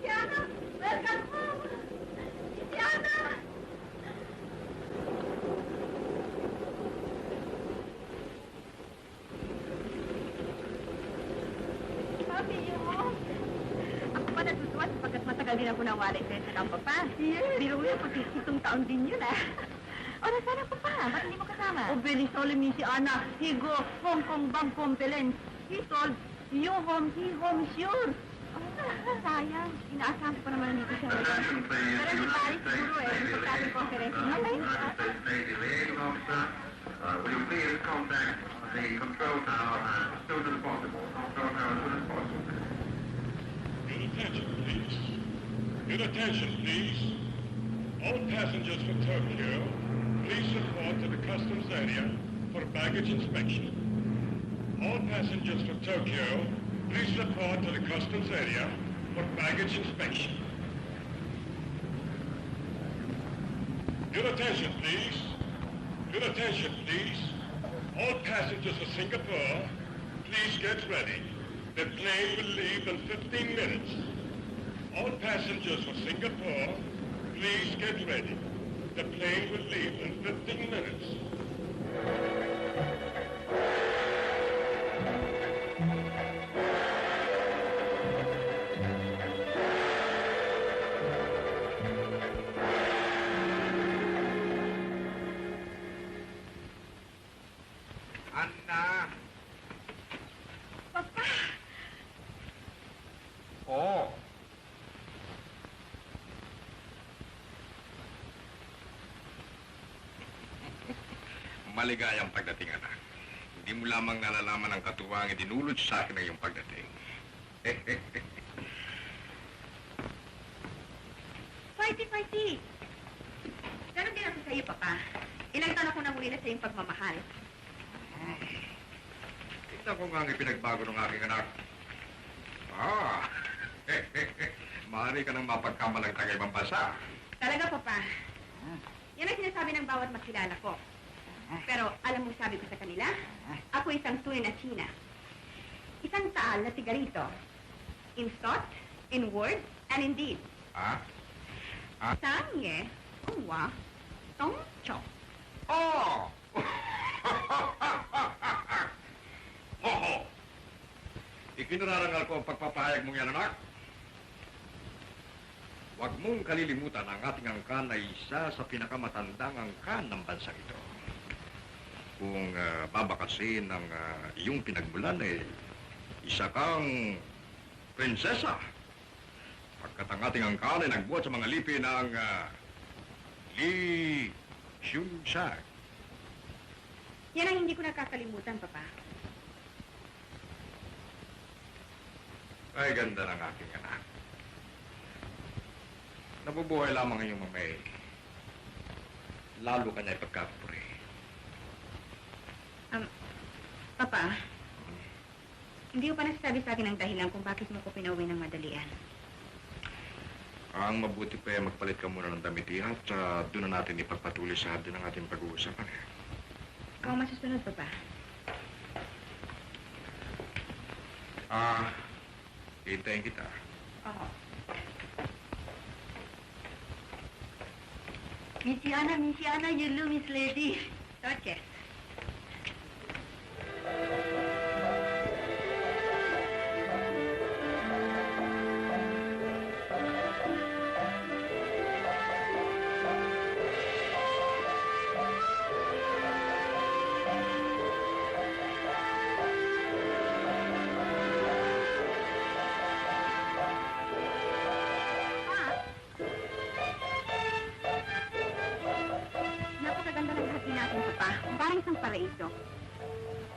Tiana! Welcome home! Tiana! Papi, yun. Ako pa natutuwa sapagkat matagal din ako nawala sa isa ng papa. Yes. Biro mo yun, pati 7 taon din yun, ah. O, nasaan ang papa? Ba't hindi mo kasama? O, very solemn si Ana. He go Hong Kong Bank Compelence. He told, you home, he home is yours. Oh, sayang. Inaasahan ko pa naman dito siya. Pero si Paris siguro eh. Sa ating conference. Okay? Will you please contact the control tower as soon as possible? Control tower as soon as possible. Good attention, please. Good attention, please. All passengers for Tokyo, please report to the customs area for baggage inspection. All passengers for Tokyo, please report to the customs area for baggage inspection. Good attention, please. Good attention, please. All passengers for Singapore, please get ready. The plane will leave in 15 minutes. All passengers for Singapore, please get ready. The plane will leave in 15 minutes. Anna! Papa! Oh! Maligayang pagdating, anak. Hindi mo lamang nalalaman ang katuwang idinulot sa akin ng iyong pagdating. Fighty! Ganon din ako sa iyo, Papa. Ilang taon ako nahuli na sa iyong pagmamahal. Tignan ko nga ang ipinagbago ng aking anak. Maaari ka nang mapagkamalang taga-ibang bansa. Talaga, Papa. Yan ang sinasabi ng bawat makilala ko. Pero alam mo sabi ko sa kanila, ako isang tunay na China. Isang taal na sigarito. In thought, in word, and in deed. Sanye, uwa, tong chok. Oh! Hoho! Ikinararangal ko ang pagpapahayag mong yan, anak. Huwag mong kalilimutan ang ating angkan ay isa sa pinakamatandang angkan ng bansang ito. Kung babakasin ng iyong pinagmulan, isa kang prinsesa. Pagkat ang ating angkan ay nagbuhat sa mga lipi ng Li Xunsha. Yan ang hindi ko nakakalimutan, Papa. Ay, ganda ng aking anak. Nabubuhay lamang ang iyong mamay. Lalo ka niya ipagkakapuri. Papa, hindi ko pa nasasabi sa akin ang dahilan kung bakit mo ko pinauwi ng madalian. Ang mabuti pa ay magpalit ka muna ng damit, at doon na natin ipagpatuloy sa hardin ng ating pag-uusapan. Ikaw ang masusunod, Papa. Hintayin kita. Oo. Miss Yana, you Miss Lady. Torches.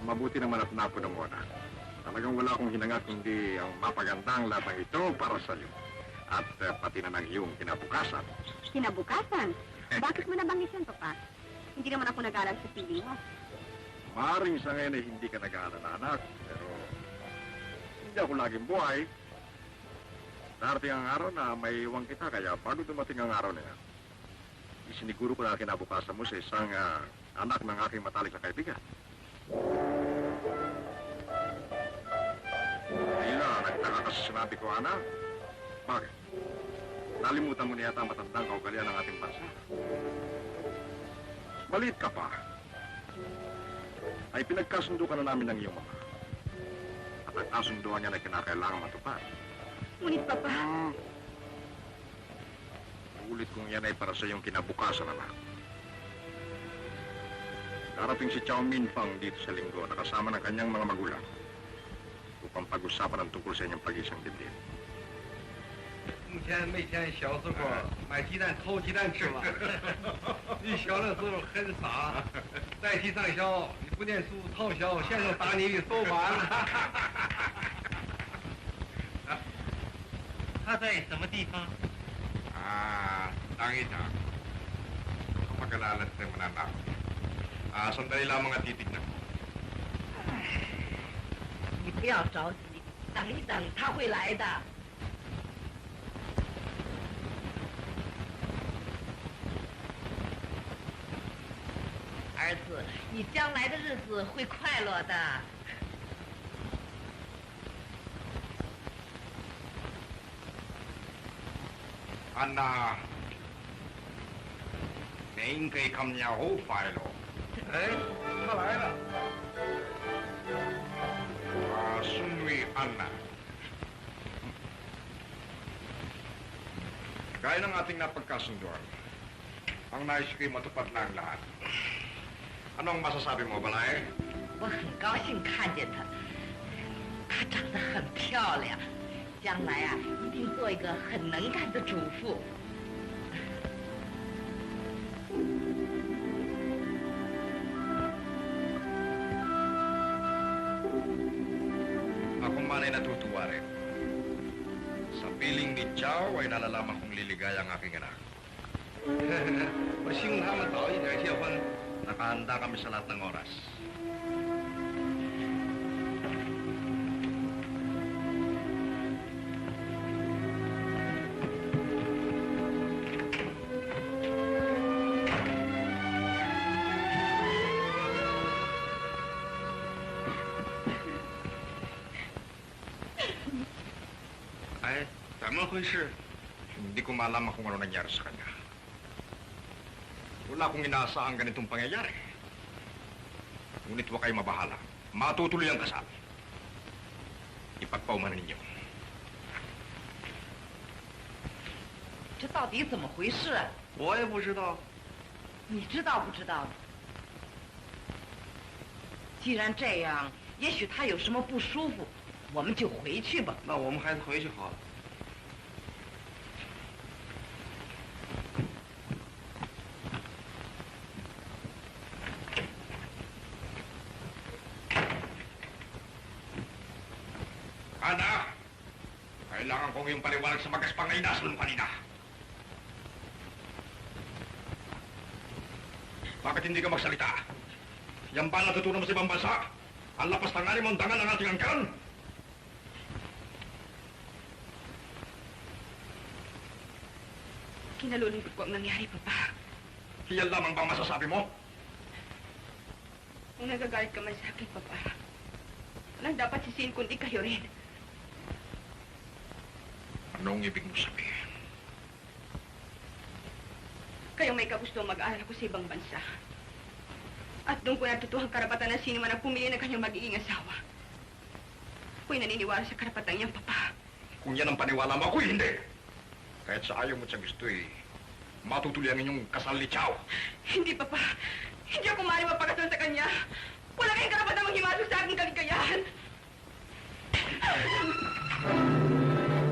Mabuti naman at napuna mo na. Talagang wala akong hinangad kundi ang mapagandang lahat ng ito para sa iyo. At pati na ng iyong kinabukasan. Kinabukasan? Bakit mo nabanggit yan, Papa? Hindi naman ako nag-aaral sa piling mo. Maaaring sa ngayon ay hindi ka nag-aaral na anak, pero hindi ako laging buhay. Darating ang araw na may iwan kita, kaya bago dumating ang araw na yan, isiniguro ko na kinabukasan mo sa isang anak ng aking matalik na kaibigan. Ayun na, nagtaka ka sa sinabi ko, Ana. Bakit? Nalimutan mo na yata ang matandang kaugalian ng ating bansa. Maliit ka pa. Ay pinagkasundo ka na namin ng iyong mama. At ang kasunduan niya na kinakailangan matupad. Ngunit, Papa, Ulit kong yan ay para sa iyong kinabukasan, anak. Darating si Chow Min Fang dito sa linggo na kasama ng kanyang mga magulang upang pag-usapan ang tungkol sa inyong pag-isang dibdib. 从前每天小时候买鸡蛋偷鸡蛋吃嘛，你小的时候很傻，代替上校，你不念书逃校，现在打你的手板了。他在什么地方？ Tangita. Kapag-alalat ng mananap. Sandali lamang at titignan ko. 你不要着急，等一等，他会来的。儿子，你将来的日子会快乐的。 Anna,您给看nhà hố phải lo. 哎，他来了。 Sunwi Anna. Gaya ng ating napagkasunduan, ang nais ko'y matupad na ang lahat. Ano ang masasabi mo, Balay? 我很高兴看见她，她长得很漂亮，将来啊一定做一个很能干的主妇。 Ako man ay natutuwa rin. Sa piling ni Chow ay nalalaman kong liligaya ang aking anak. 我希望他们早一点结婚。 Nakahanda kami sa lahat ng oras. Ay, 怎么回事？ Hindi ko malaman kung ano nangyari sa kanya. Wala akong inaasahang ganitong pangyayari. Ngunit huwag kayo mabahala. Matutuloy ang kasal. Ipagpauman ninyo. 这到底怎么回事啊？ 我也不知道。 你知道不知道呢？既然这样，也许他有什么不舒服，我们就回去吧。 那我们还是回去好了。 Ana! Kailangan kong yung paliwanag sa magaspang na inasal mo kanina. Bakit hindi ka magsalita? Yan ba natutunan mo sa ibang bansa? Ang lapas tangali mo ang dangal ng ating angkan? Kinalulungkot ko ang nangyari, Papa. Iyan lamang bang masasabi mo? Kung nagagalit ka man sa akin, Papa, walang dapat sisihin kundi kayo rin. Anong ibig mo sabihin? Kayong may kagusto mag-aaral ako sa ibang bansa. At doon ko natutuhang karapatan ng sino man ang pumili ng kanyang magiging asawa. Ako'y naniniwala sa karapatan niyang, Papa. Kung yan ang paniwala mo, ako'y hindi. Kahit sa ayaw mo at sa gusto matutuloy ang inyong kasal ni Chow. Hindi, Papa. Hindi ako maaaring mapakasal sa kanya. Wala kayong karapatan manghimasok sa aking kaligayahan.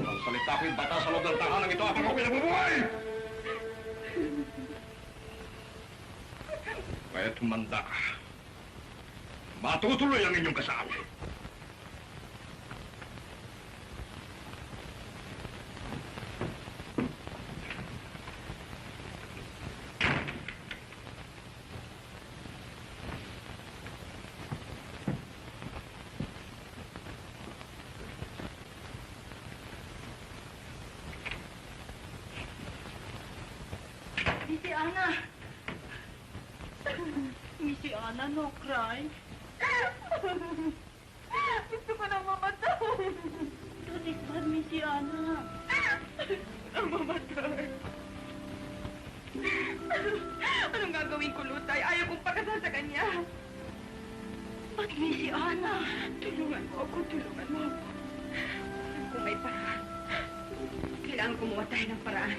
Ang salita ko'y bata sa loob ng tahanang ito habang ako'y nabubuhay! Kaya tumanda ka. Matutuloy ang inyong kasal. Missy Anna. Missy Anna, no cry. Gusto ko nang mamatay. Don't is bad, Missy Anna. Kailangan kumuha tayo ng paraan.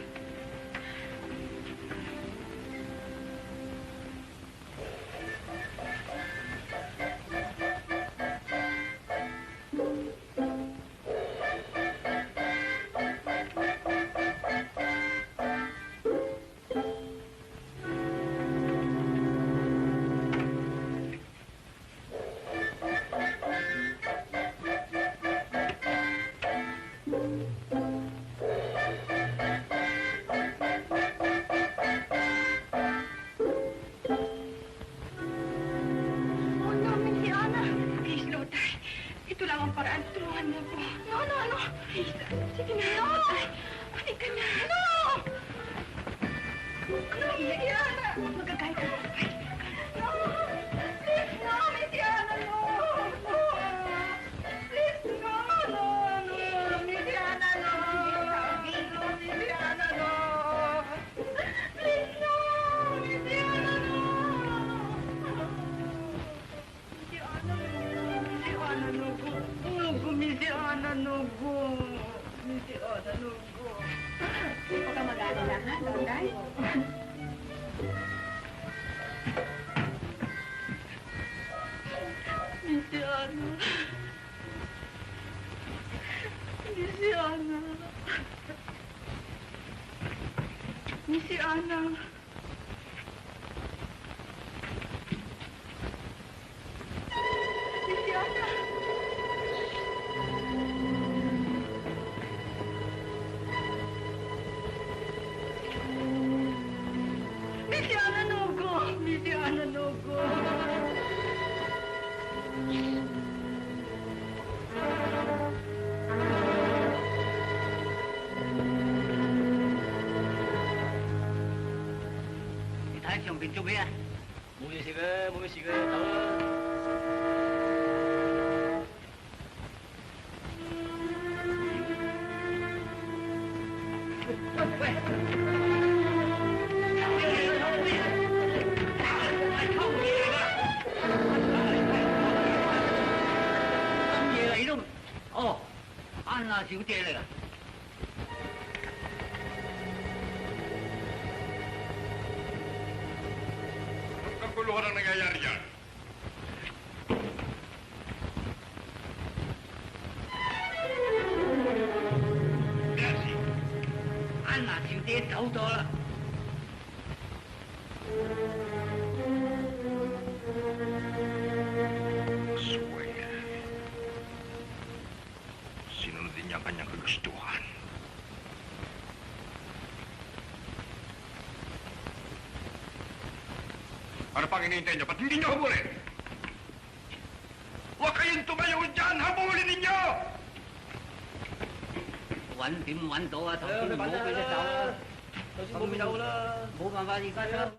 Sige na, no! Balik ka na! No! No, Miss Diana! Magagay ka ba? No! Please, no, Miss Diana, no! No! Please, no! No! No! Miss Diana, no! No, Miss Diana, no! Please, no! Miss Diana, no! Miss Diana, no! Miss Diana, no! Nugo, Miss Diana, nugo! Miss Diana, nugo! Hindi ko ka mag-alala, ha, Lorday? Miss Diana. Miss Diana. Miss Diana. Miss Diana. Miss Diana, nugo! Miss Diana, nugo!你睇上邊做咩啊？冇嘢食嘅，冇嘢食嘅，走啦！喂！哦，安娜小姐嚟噶。Kaguluhan ang nangyayari dyan. Merci，安娜小姐走咗啦。Sway. Sinunod din niya ang kanyang kagustuhan. Ano pang hinihintay niyo? Ba't hindi niyo habulin? Huwag kayong tumayo dyan! Habulin ninyo! 揾點揾到啊？頭先唔好俾佢走啦，頭先冇俾走啦，冇辦法而家走。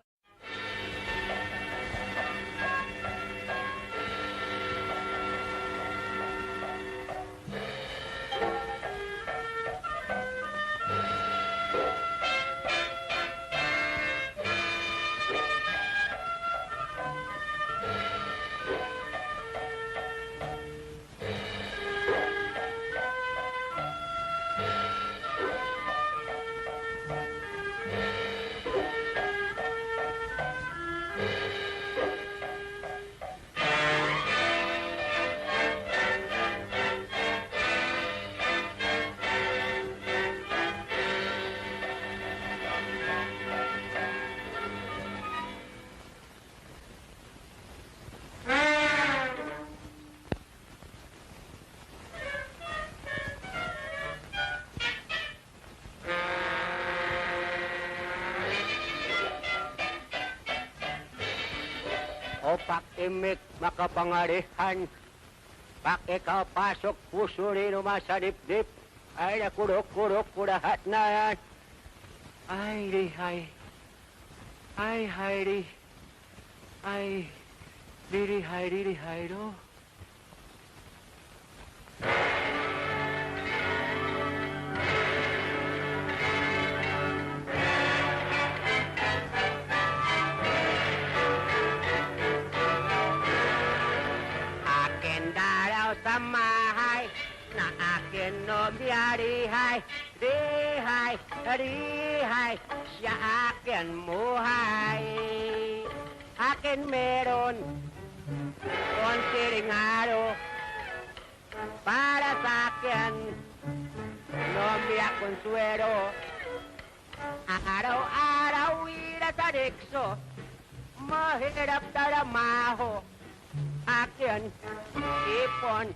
O pakimik makapangarihan, pakikapasok puso ni sa dibdib, ay nakurok-kurok ko lahat na yan. Ay, lihay. Ay, hayri. Ay, lilihay, no? Akin daraw sa mahay na akin akin nobya, rihay, rihay, rihay, siya akin muhay. Akin meron konti ringaro para sa akin nobya Consuelo. Araw-araw ira sa dikso, mahirap daramaho. Akin, ipon,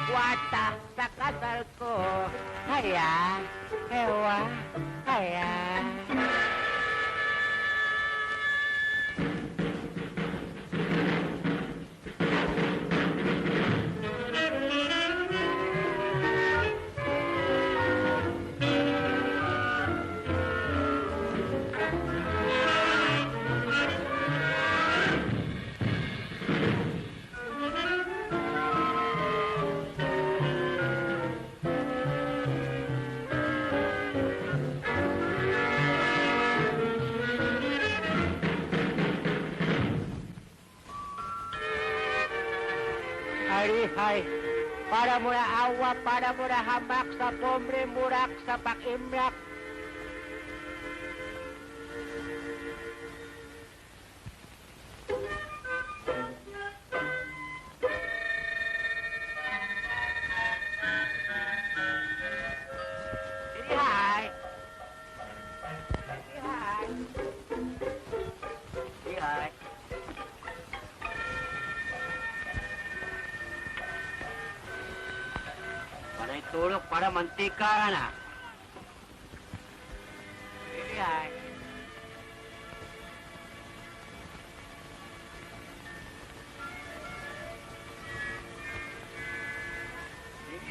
kwarta sa kasal ko. Haya, ewa, haya. Hay, para mura awa, para mura hamak sa pobre murak sa pakimrak. Hay. Hay. Hay. Panay tulog para mantika na. Ay.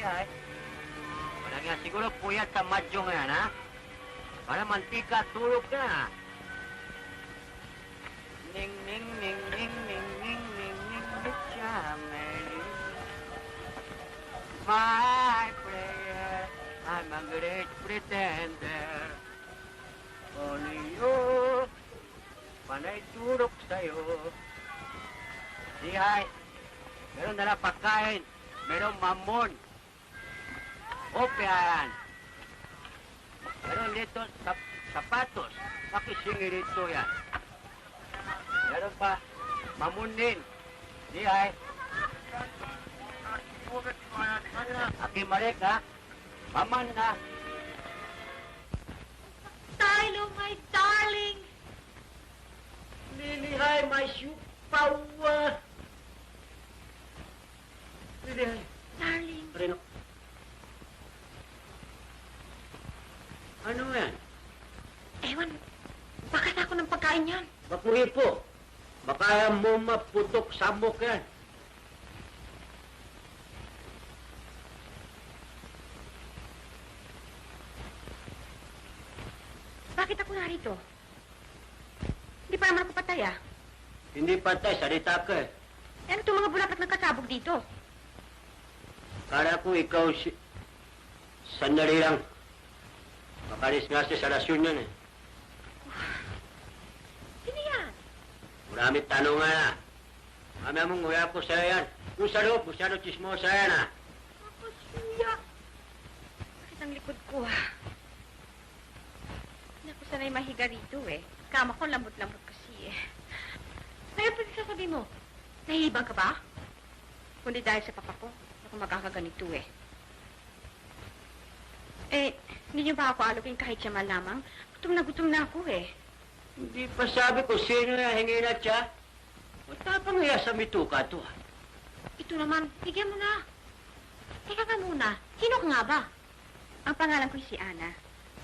Ay. Wala nga siguro puyat sa madyo ngayon, ha? Para mantika, tulog na. Ning, ning, ning, ning, ning, ning, ning, ning, ning, my prayer, I'm a great pretender. Only you, panay turok sa'yo. Dihay, meron na lang pagkain, meron mamon. O piyaran. Meron dito sapatos, makisingi dito yan. Meron pa, mamon din. Dihay. Aki Marek, ha? Paman na. Tylo, my darling! Lilihay, my siupawa. Lilihay. Darling, Reno. Ano yan? ewan, bakas ako ng pagkain yan. Bakuhi po. Baka mo maputok samok yan. Bakit ako narito? Hindi pa naman ako patay, ah. Hindi patay, salita ka eh. Ano itong mga bulapat nagkasabog dito? Kala ko ikaw si... Sandali lang. Makalis nga sa lasyon yan eh. Sino yan? Marami tanong nga na. Mami mong nguya ko sa'yo yan. Kung sa loob, masyado chismosa yan ah. Ako, suya. Bakit ang likod ko, ah? Hindi ako sanay mahiga rito, eh. Kama ko lambot-lambot kasi, eh. Ngayon pa sasabi mo, nahihibang ka ba? Kundi dahil sa papa ko, ako magkakaganito, eh. Eh, hindi niyo ba ako alugin kahit siya malamang? Gutom na ako, eh. Hindi pa sabi ko sino na hingi na siya. Matapang iya sa mituka to ah. Ito naman, bigyan mo na. Teka ka muna, sino ka nga ba? Ang pangalan ko'y si Ana.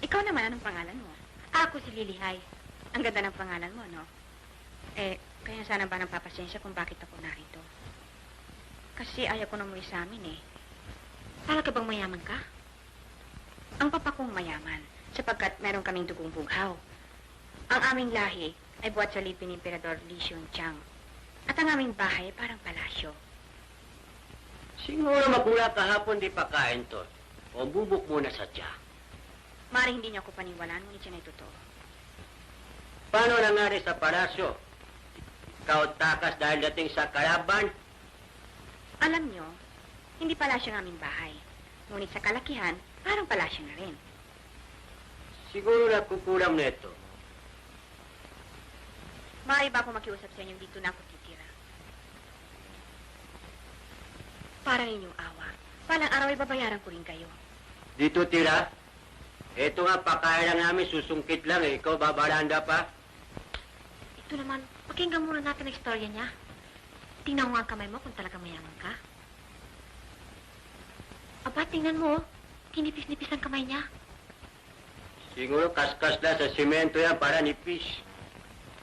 Ikaw naman, anong pangalan mo? Ako si Lilihay. Ang ganda ng pangalan mo, no? Eh, kaya sana ba ng papasensya kung bakit ako narito? Kasi ayaw ko na umuwi sa amin, eh. Talaga bang mayaman ka? Ang papa kong mayaman, sapagkat meron kaming dugong bughaw. Ang aming lahi ay buhat sa lipi ni Emperador Li Xiongqiang. At ang aming bahay parang palasyo. Siguro makula kahapon di pa kain to. O bubuk muna sa tiya. Maring hindi niyo ako paniwalaan, ngunit yan ay totoo. Paano nangyari sa palasyo? Ikaw takas dahil dating sa kalaban? Alam niyo, hindi palasyo ang aming bahay. Ngunit sa kalakihan, parang palasyo na rin. Siguro nagkukulam na ito. Maaari ba ako makiusap sa inyo dito na ako titira? Parang inyong awa. Palang araw ay babayaran ko rin kayo. Dito tira? Ito nga, pakain lang namin, susungkit lang eh. Ikaw, babaranda pa? Ito naman, pakinggan muna natin ang istorya niya. Tingnan mo ang kamay mo kung talaga mayaman ka. Aba, tingnan mo. Kinipis-nipis ang kamay niya. Siguro kaskas na sa simento yan para nipis.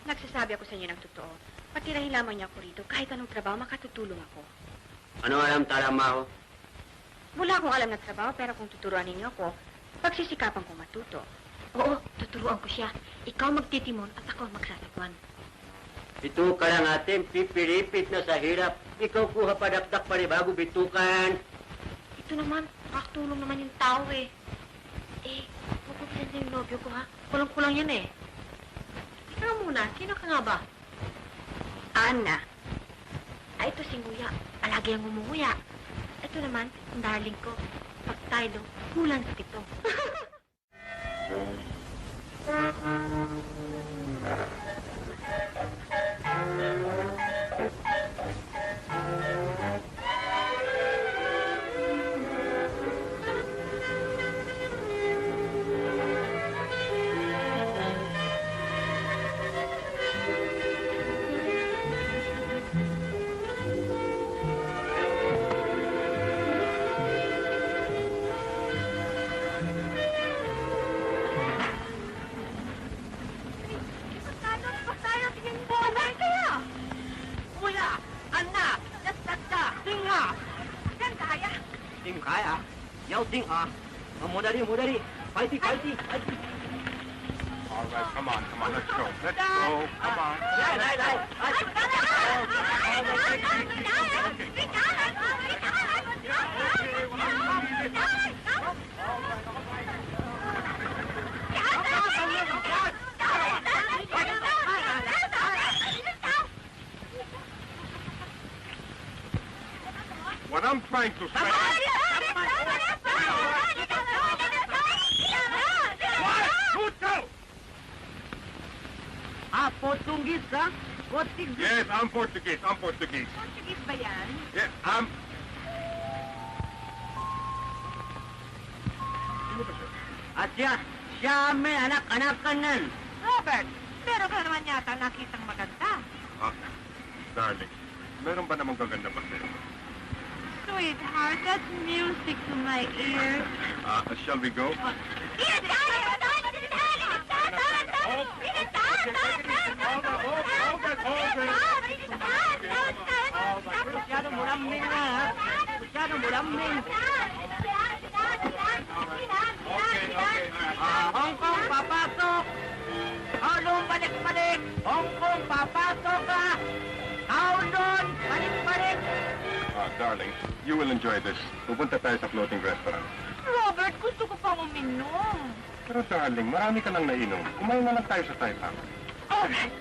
Nagsasabi ako sa inyo ng totoo. Patirahin lamang niya ako rito. Kahit anong trabaho, makatutulong ako. Ano alam talama ho? Wala akong alam na trabaho, pero kung tuturuan ninyo ako, pagsisikapan kong matuto. Oo, tuturuan ko siya. Ikaw magtitimon at ako magsasagwan. Ito ka lang atin, pipilipit na sa hirap. Ikaw kuha padakdak pa rin bago bitukan. Ito naman, nakakatulong naman yung tao eh. Eh, magupisan na yung nobyo ko ha. Kulang-kulang yan eh. Ikaw muna, sino ka nga ba? Ana. Ay, ito si Nguya. Palagi ang umuya. Ito naman, ang darling ko. Pag tayo, kulang sa pito. Ting kaya. Yaw ting ah. Mudari, mudari. Fighty, fighty, fighty. All right, come on, let's go. Let's go, come on. What I'm trying to say... Ah, Portuguese ha? Portuguese. Yes, I'm Portuguese. Portuguese ba yan? Yes, I'm... At siya may anak-anak ka nan. Robert, pero ka naman yata nakitang maganda. Ah, darling, meron ba namang gaganda pa sa'yo? Sweetheart, that's music to my ears. Shall we go? Masyadong muraming na ha. Masyadong muraming. Hong Kong, papasok! Kowloon, balik-balik! Hong Kong, papasok ka! Kowloon, balik-balik! Darling, you will enjoy this. Pupunta tayo sa floating restaurant. Robert, gusto ko pang uminom. Pero darling, marami ka nang nainom. Kumain na lang tayo sa Thai Pub. Alright.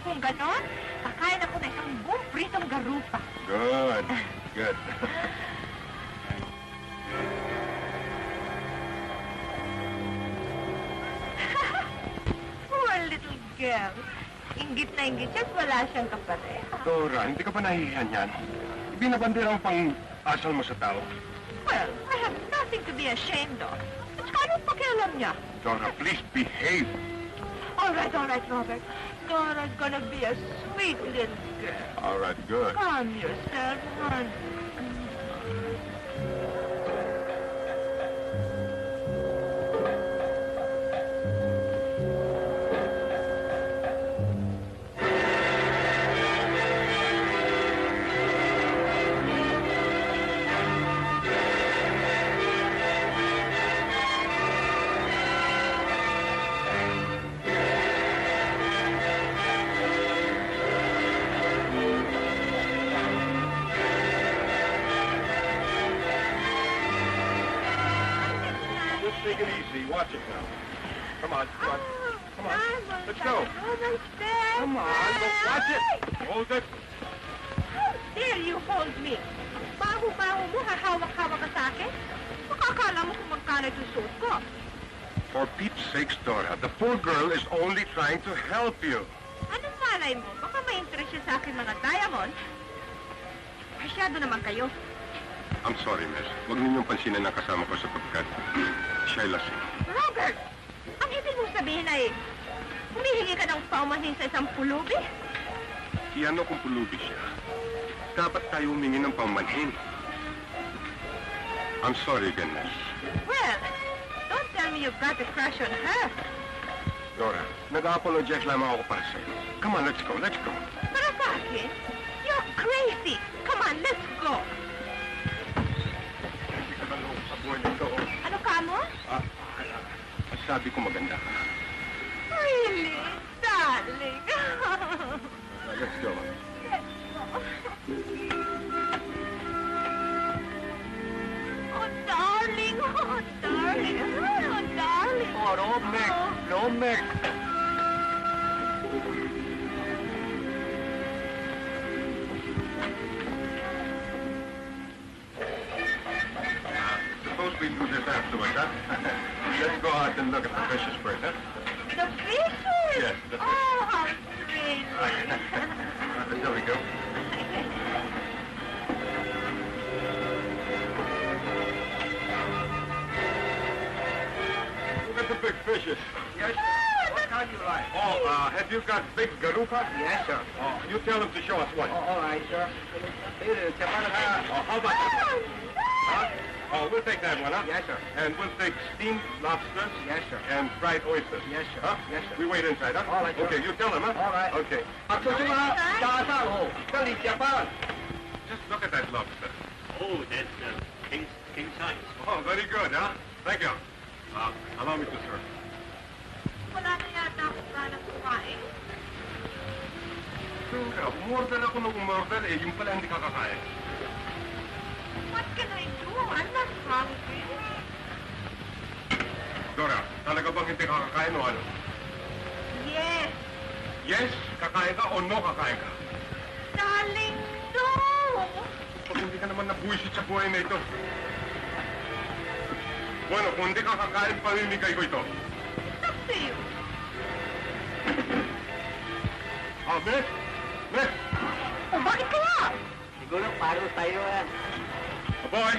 Kung ganon, kakain ako ng isang buong pritong garupa. Good, good. Poor little girl. Inggit na inggit siya at wala siyang kapatid. Dora, hindi ka ba nahihiyan yan? Ibinabandera ang pang-asal mo sa tao. Well, I have nothing to be ashamed of. At saka anong pakialam niya? Dora, please behave. All right, Robert. Dora's gonna be a sweet little girl. All right, good. Calm yourself, hon. Take it easy. Watch it now. Come on, come on. Come on. Let's go. Come on, let's watch it. Hold it. How dare you hold me? Baho-baho mo, hahawak-hawak ka sa akin? sana isusuot ko. For Pete's sake, Dora, the poor girl is only trying to help you. Anong malay mo? Baka may interest siya sa akin mga diamond. Masyado naman kayo. I'm sorry, miss. Huwag ninyong pansinin ang kasama ko sapagkat siya'y lasing. Robert! Ang ibig mong sabihin ay humihingi ka ng paumanhin sa isang pulubi? Iyan kung pulubi siya. Dapat tayo humingi ng pamanhin. I'm sorry again, miss. Well, don't tell me you've got a crush on her. Dora, nag-apologize lamang ako para sa'yo. Come on, let's go, let's go. Para sa akin? You're crazy! Come on, let's go! Hindi ka nalong sa buhay nito. Ano ka mo? Sabi ko maganda ka. Really? Darling! Let's go. Oh, darling! Oh, darling! Oh, darling! Oh, don't mix. Don't mix. Suppose we do this afterwards, huh? Let's go out and look at the fishes first, huh? The fishes! Yes, the fishes. Oh, how pretty! There we go. Look at the big fishes. Yes, sir. What kind you like? Oh, have you got big garupa? Yes, sir. Oh, you tell them to show us one. All right, sir. How about that? Huh? Oh, we'll take that one, huh? Yes, sir. And we'll take steamed lobsters. Yes, sir. And fried oysters. Yes, sir. Huh? Yes, sir. We wait inside, huh? All right, sir. Okay, you tell them, huh? All right. Okay. 叔叔啊，加上哦，这里加班。 Just look at that lobster. Oh, that's king size. Oh, very good, huh? Thank you. Allow me to serve. Wala na yata akong ganang kumain. Sure, umorder ako ng umorder, eh, yung pala hindi kakakain. What can I do? I'm not hungry. Dora, talaga bang hindi kakakain o ano? Yes. Yes, kakain ka o no kakain ka? Darling, no! Pag hindi ka naman nabuisit sa buhay na ito. Bueno, kung hindi ka kakain, pamimigay ko ito. It's up to you. Miss? Miss? Oh, bakit kaya? Siguro paro tayo yan. Boy,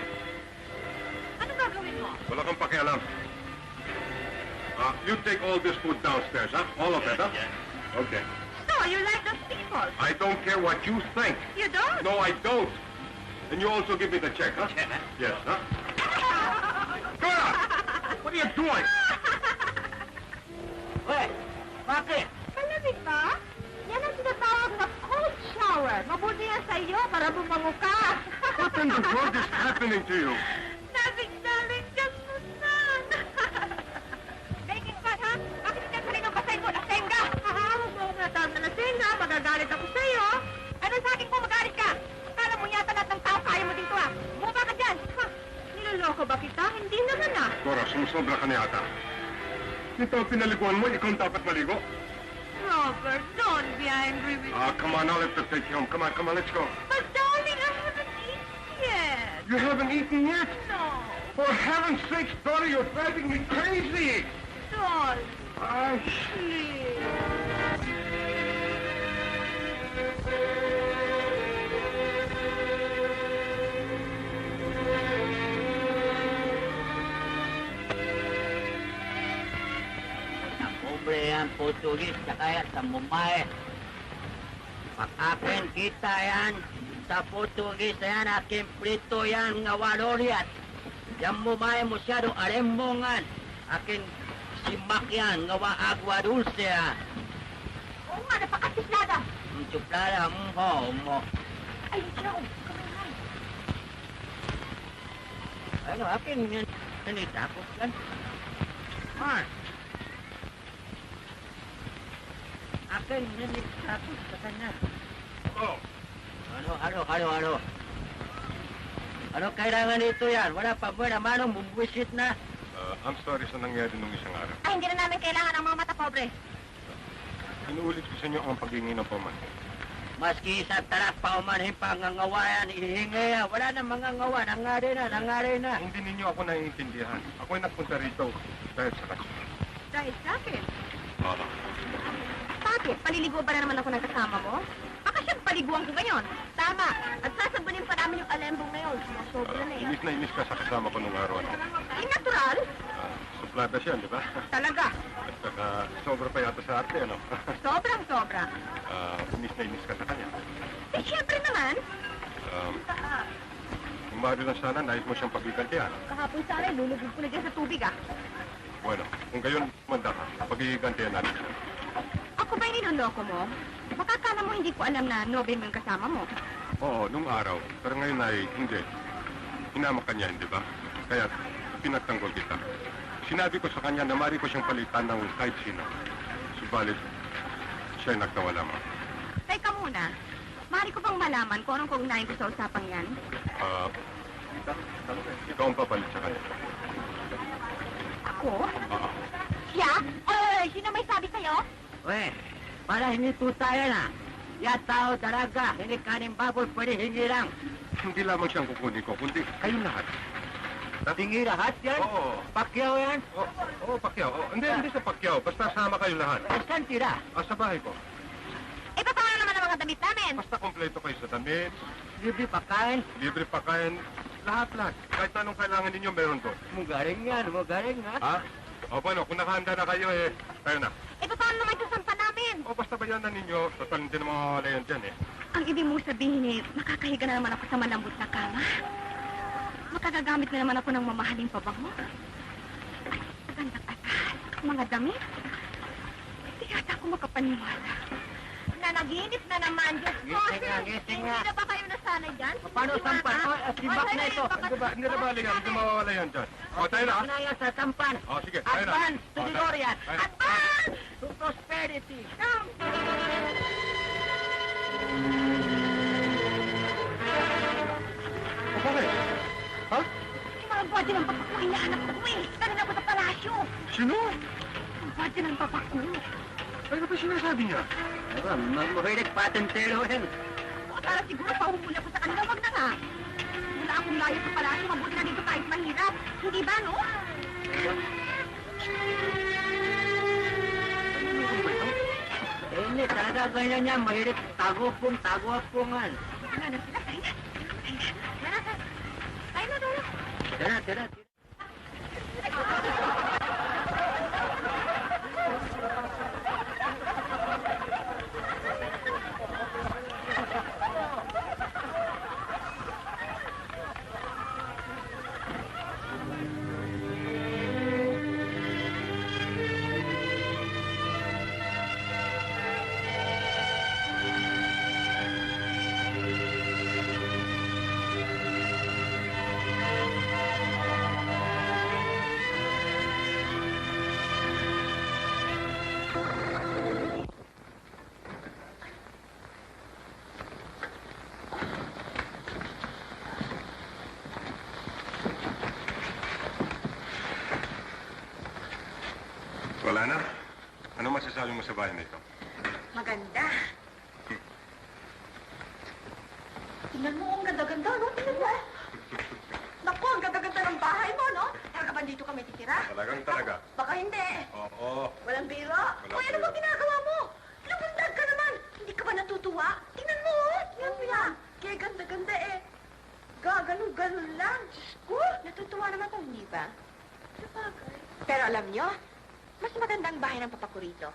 Ano gagawin mo? wala kang pakialam. You take all this food downstairs, huh? All of it, huh? Yes. Okay. So, you like those people? I don't care what you think. You don't? No, I don't. And you also give me the check, huh? Check, huh? Yes, huh? Dora! What are you doing? Uy, bakit? Malamig ba? Yan ang tinatawag na cold shower. Mabuti yan sa iyo para bumango ka. What in the world is happening to you? Nabigdaling ka sunan. Baking fat, ha? Bakit hindi ka rin ang kasay mo? Lasenga! Hahawag mo nga tawag na lasenga. Magagalit ako sa iyo. Ano sa akin kung magalit ka? Kala mo yata lahat ng tao kaya mo dito, ha? Bumaba ka dyan. Ha? Niloloko ba kita? Hindi naman, ha? Dora, sumusobra ka na yata. Ito ang pinaliguan mo, ikaw ang dapat maligo. Robert, don't be angry with me. Come on, I'll have to take you home. Come on, let's go. But darling, I haven't eaten yet. You haven't eaten yet? No. For heaven's sakes, Dora, you're driving me crazy! Don't, Ay, please. Sa pobre yan, Portugis, saka yan sa Mumbai. Pag-akin kita yan, sa Portugis yan, akin prito yan, nga waloriat. Yang Mumbai masyado arembongan. Akin simak yan, nga wa agua dulce ah. Oo nga, napakasislada. Suplada mo. Ay, Joe, kamay. Ano, akin yan. Tapos yan. Ah. Akin yan, tapos sa kanya. oh. Ano? Ano kailangan nito yan? Wala pa buwan naman, bumbuisit na. I'm sorry sa nangyari nung isang araw. Ay, hindi na namin kailangan ang mga mata pobre. Inuulit ko sa inyo ang paghingi ng pamanhin. Maski sa tarak pa umanhin pa ang ngawayan, ihingi. Wala na mga ngawa, nangari na. Hindi ninyo ako naiintindihan. Ako'y nagpunta rito dahil sa kasya. Dahil sa akin. Oo. Bakit? Paliligo ba na naman ako ng kasama mo? Baka siyang paliguan ko ngayon. Tama. At sasabunin pa namin yung alembong ngayon. Sobra na eh. Inis na inis ka sa kasama ko nung araw. Eh, natural. Suplada siya, di ba? Talaga. At saka sobra pa yata sa arte, ano? Sobrang sobra. Inis na inis ka sa kanya. Eh, syempre naman. Kung maaari lang sana, nais mo siyang paghigantihan. Kahapon sana, lulubog ko na dyan sa tubig ah. Bueno, kung gayon, manda ka. Paghigantihan natin siya. Ako ba niloloko mo? Baka akala mo hindi ko alam na nobel mo yung kasama mo. Oo, nung araw. Pero ngayon ay hindi. Hinamak ka niya, di ba? Kaya pinagtanggol kita. Sinabi ko sa kanya na maaari ko siyang palitan ng kahit sino. Subalit, siya'y nagtawa lamang. Teka muna. Maaari ko bang malaman kung anong kaunahin ko sa usapang yan? Ikaw ang papalit sa kanya. Ako? Siya? Ay, sino may sabi sa'yo? Weh, para hindi po tayo na. Ya tao talaga, hindi kanin baboy, pwede hindi lang. Hindi lamang siyang kukunin ko, kundi kayong lahat. Tingi lahat yan? Oo. Pakyaw yan? Oo, Pacquiao. Hindi sa Pacquiao. Basta sama kayong lahat. Saan tira? Sa bahay ko. Eh, paano naman ang mga damit namin? Basta kompleto kayo sa damit, Libre pakain? libre pakain, lahat-lahat. Kahit anong kailangan ninyo, meron doon. Mugaring yan, mugaring ha? Ha? O paano, kung nakahanda na kayo tayo na. Eh, paano naman ito sampa namin? O basta bayanan ninyo, total hindi naman mawawala yan dyan Ang ibig mong sabihin eh, makakahiga na naman ako sa malambot na kama. Makagagamit na naman ako ng mamahaling pabango. Magandang atal, mga damit. Hindi yata ako makapaniwala. Nanaginip na naman, Diyos ko. Gising nga. Hindi na ba kayo nasanay dyan? Paano sampan? Sibak na ito. Hindi na bali yan, hindi mawawala yan dyan. O tayo na. Ano yan sa sampan? O sige, tayo na. Advance to the glory. Tayo na. Advance to prosperity. Come. O bakit? Ha? Yung mga body ng papa ko, hinahanap ko eh. Kanina ako sa palasyo. Sino? Ang body ng papa ko. Ano ba sinasabi niya? Diba, mahilig patentero yan. O, tara siguro pahuhuli ako sa kanila. Wag na nga. Wala akong layo sa palasyo. Mabuti na dito kahit mahirap. Hindi ba, no? Hindi, talaga ganyan yan. Mahilig tago-apungan. Ano na sila? Tayo na. Tayo na, Dora. Tira. Wala na. Ano masasabi mo sa bahay na ito? Maganda. Tingnan mo, ang ganda-ganda, no? Tingnan mo. Naku, ang ganda-ganda ng bahay mo, no? Talaga ba dito kami titira? Talagang talaga. Baka hindi. Oo. Walang biro. Walang Uy, ano biro. ba ginagawa mo? Lumundag ka naman. Hindi ka ba natutuwa? Tingnan mo, oh. Tingnan mo yan. Kaya ganda-ganda eh. Ganun lang. Diyos ko. Natutuwa naman ako, hindi ba? Sabagay. Pero alam nyo, mas magandang bahay ng papa ko rito.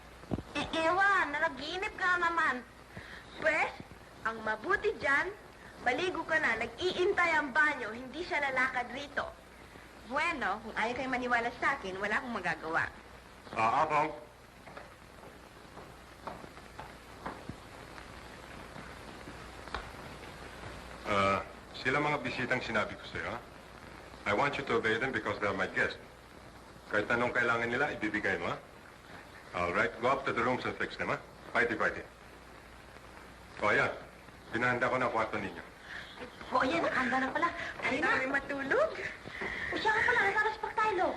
Ewan, nanaginip ka naman. Pwes, ang mabuti dyan, maligo ka na, nag-iintay ang banyo, hindi siya lalakad rito. Bueno, kung ayaw kayo maniwala sa akin, wala akong magagawa. Abang. Sila mga bisitang sinabi ko sa'yo, ha? I want you to obey them because they're my guests. Kahit anong kailangan nila, ibibigay mo, ha? All right, go up to the rooms and fix them, ha? Fighty. O, ayan. Pinahanda ko na kwarto ninyo. O, ayan, nakahanda na pala. Ayun na. Ay, matulog. O, siya nga pala, nasaan si Pagtaylo?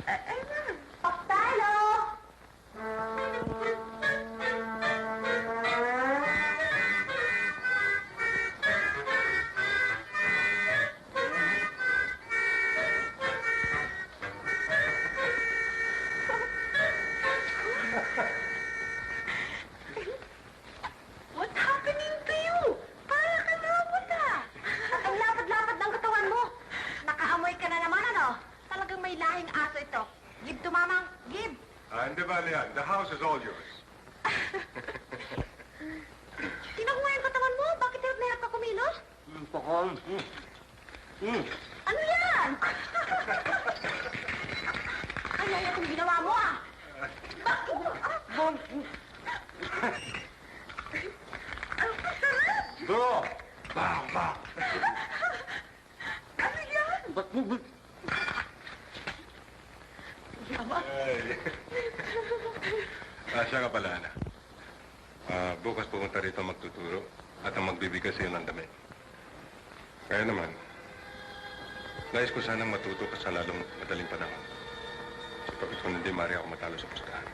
Ayun na. Pagtaylo! Talagang may lahing aso ito. Give to Mamang. Give. Hindi ba yan? The house is all yours. Tinakuha yung katawan mo. Bakit hirap na hirap ka kumilos? Pakon. Ano yan? Ay, ay, itong ginawa mo ah. Bakit mo? Bon! Ang sarap. Bro! Bang, bang! Ano yan? Ay. Siya ka pala, Ana. Bukas pumunta rito magtuturo at ang magbibigay sa'yo ng damit. Kaya naman, nais ko sanang matuto ka sa lalong madaling panahon. Sapagkat kung hindi, maaari ako matalo sa pustahan.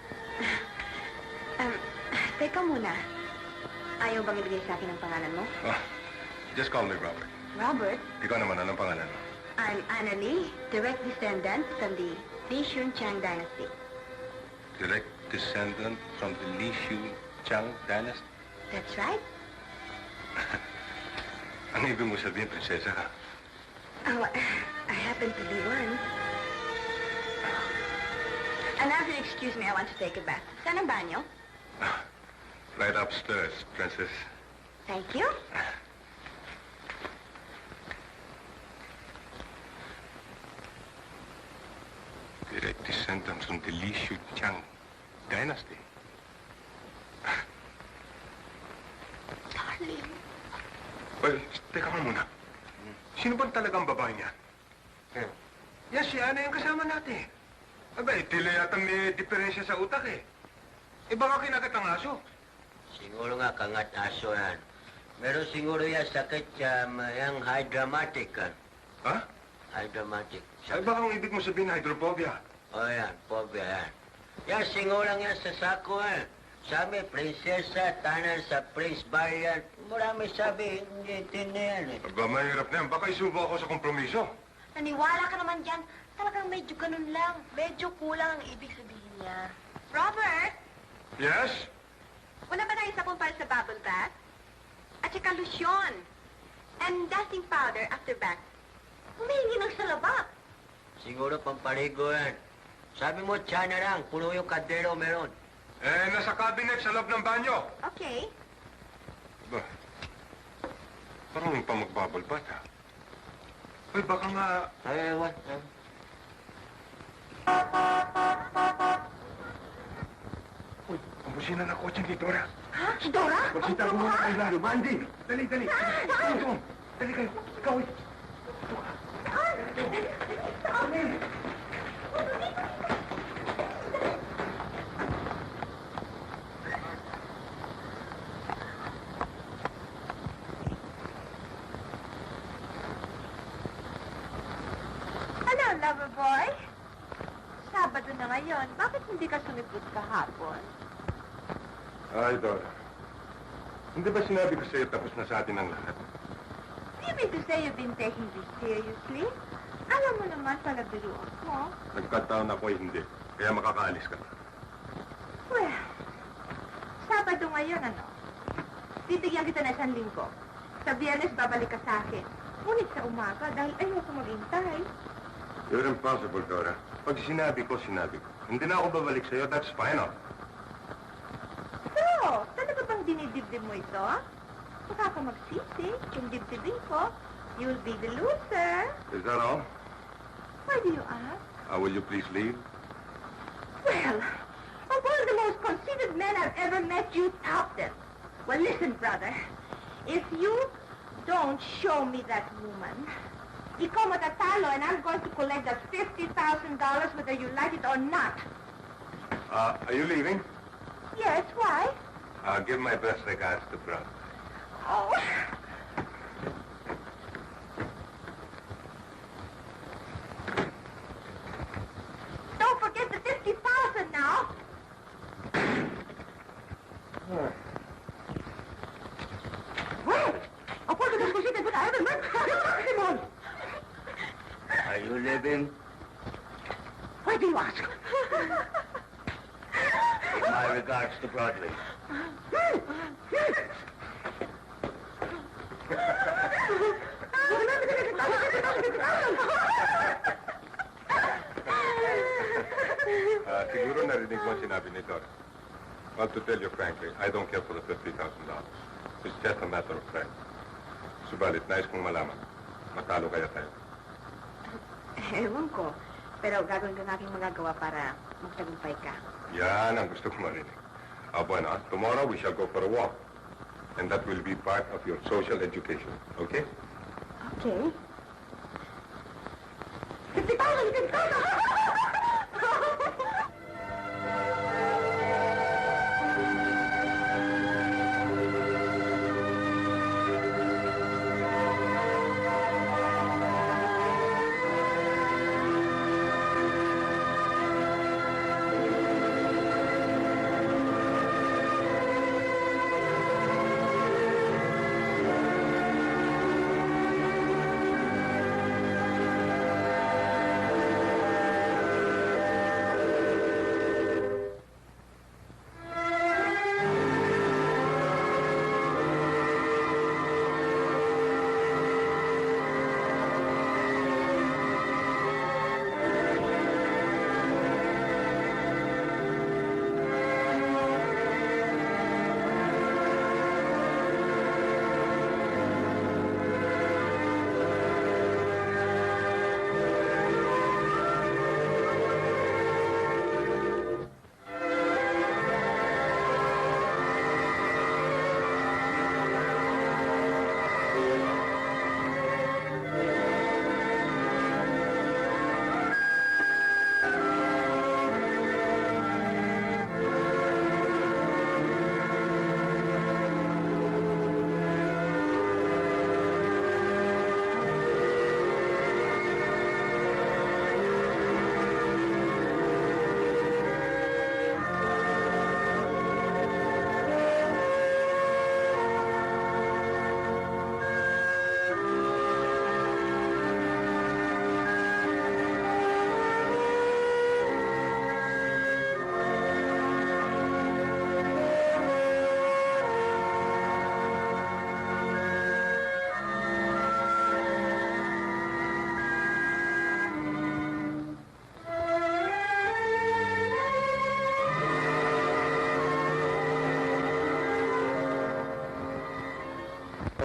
Teka muna. Ayaw bang ibigay sa akin ang pangalan mo? Just call me Robert. Robert, Ikaw naman, anong pangalan mo? I'm Anna Lee, direct descendant from the Li Shun Chang dynasty. Direct descendant from the Li Shu Chang dynasty? That's right. Ang ibig mo sabihin, prinsesa ka? Oh, I happen to be one. And now, if you excuse me, I want to take a bath. Saan ang banyo? Right upstairs, princess. Thank you. Direct descendant from the Li Shu Chang dynasty. Darling. Well, teka ka muna. Sino ba talagang babae niya? Yes, si Ana yung kasama natin. Aba, tila yata may diferensya sa utak eh. Baka kinagat ang aso. Siguro nga kangat aso yan. Meron siguro yan sakit yung hydromatic kan. Ha? Hydromatic. Ay, baka ang ibig mo sabihin hydrophobia. O yan, phobia yan. Yan, siguro lang yan sa sako yan. Sabi, prinsesa, tanan sa Prince Variant. Marami sabi, hindi yan eh. Aba, mahirap na yan. Baka isubo ako sa kompromiso. Naniwala ka naman dyan. Talagang medyo ganun lang. Medyo kulang ang ibig sabihin niya. Robert, Yes? wala ba tayong sabon para sa bubble bath? At saka lotion. And dusting powder after bath. Humihingi ng salabak. Siguro pampaligo yan. Sabi mo, tiyan na lang. Puno yung kaldero meron. Nasa cabinet sa loob ng banyo. Okay. Ba? Parang yung pa magbubble bath, ha? Ay, baka nga... Ay, what? Uy, ang busina ng kotse ni Dora. Ha? Si Dora? Magsita mo muna kay Laro. Mandy! Dali, dali. Dali, dali kayo. Ikaw, eh. Hello, lover boy. Sabado na ngayon. Bakit hindi ka sumipot kahapon? Ay, Dora. Hindi ba sinabi ko sa'yo tapos na sa atin ang lahat? Do you mean to say you've been taking this seriously? Alam mo naman pala biruan mo. Nagkataon ako eh, hindi. Kaya makakaalis ka na. Well, Sabado ngayon, ano? Bibigyan kita na 1 linggo. Sa Biyernes, babalik ka sa akin. Ngunit sa umaga, dahil ayoko maghintay. You're impossible, Dora. Pag sinabi ko, sinabi ko. Hindi na ako babalik sa'yo, that's final. So, talaga bang dinidibdib mo ito? Baka ka magsisi. Kung dibdibin ko, you'll be the loser. Is that all? Why do you ask? Will you please leave? Well, of all the most conceited men I've ever met, you topped it. Well, listen, brother. If you don't show me that woman, ikaw matatalo and I'm going to collect that $50,000 whether you like it or not. Are you leaving? Yes, why? Give my best regards to Brown. Oh. Don't forget the $50,000 now. Well, of all the dispositions that I ever met, you're maximum. Are you leaving? Why do you ask? Give my regards to Broadway. Siguro narinig mo ang sinabi ni Dora. Well, to tell you frankly, I don't care for the $50,000. It's just a matter of pride. Subalit, nais kong malaman. Matalo kaya tayo. Ewan ko. Pero gagawin ko ng aking magagawa para magtagumpay ka. Yan ang gusto ko marinig. Bueno, tomorrow we shall go for a walk. And that will be part of your social education. Okay? Okay. 50,000! 50,000!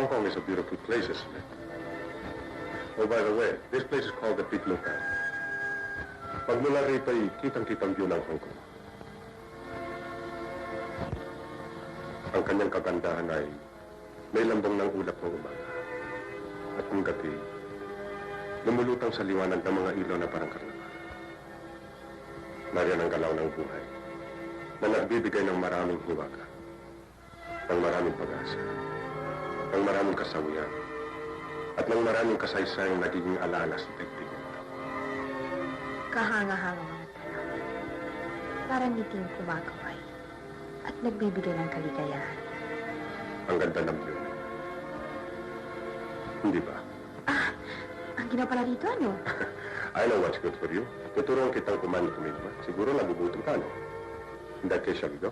Hong Kong is a beautiful place, isn't it? Oh, by the way, this place is called the Big Lookout. Pag mula rito ay kitang-kitang view ng Hong Kong. Ang kanyang kagandahan ay may lambong ng ulap ng umaga. At kung gabi, lumulutang sa liwanag ng mga ilaw na parang karnaval. Nariyan ang galaw ng buhay na nagbibigay ng maraming hiwaga, ng maraming pag-asa, ng maraming kasawian, at ng maraming kasaysayang nagiging alaala sa dibdib ng tao. Kahanga-hanga mga tanong. Parang ngiting kumakaway at nagbibigay ng kaligayahan. Ang ganda ng view. Hindi ba? Ang ginawa pala dito, ano? I know what's good for you. Tuturuan kitang kumain ng kumidma. Siguro nagugutom ka, no? In that case, shall we go?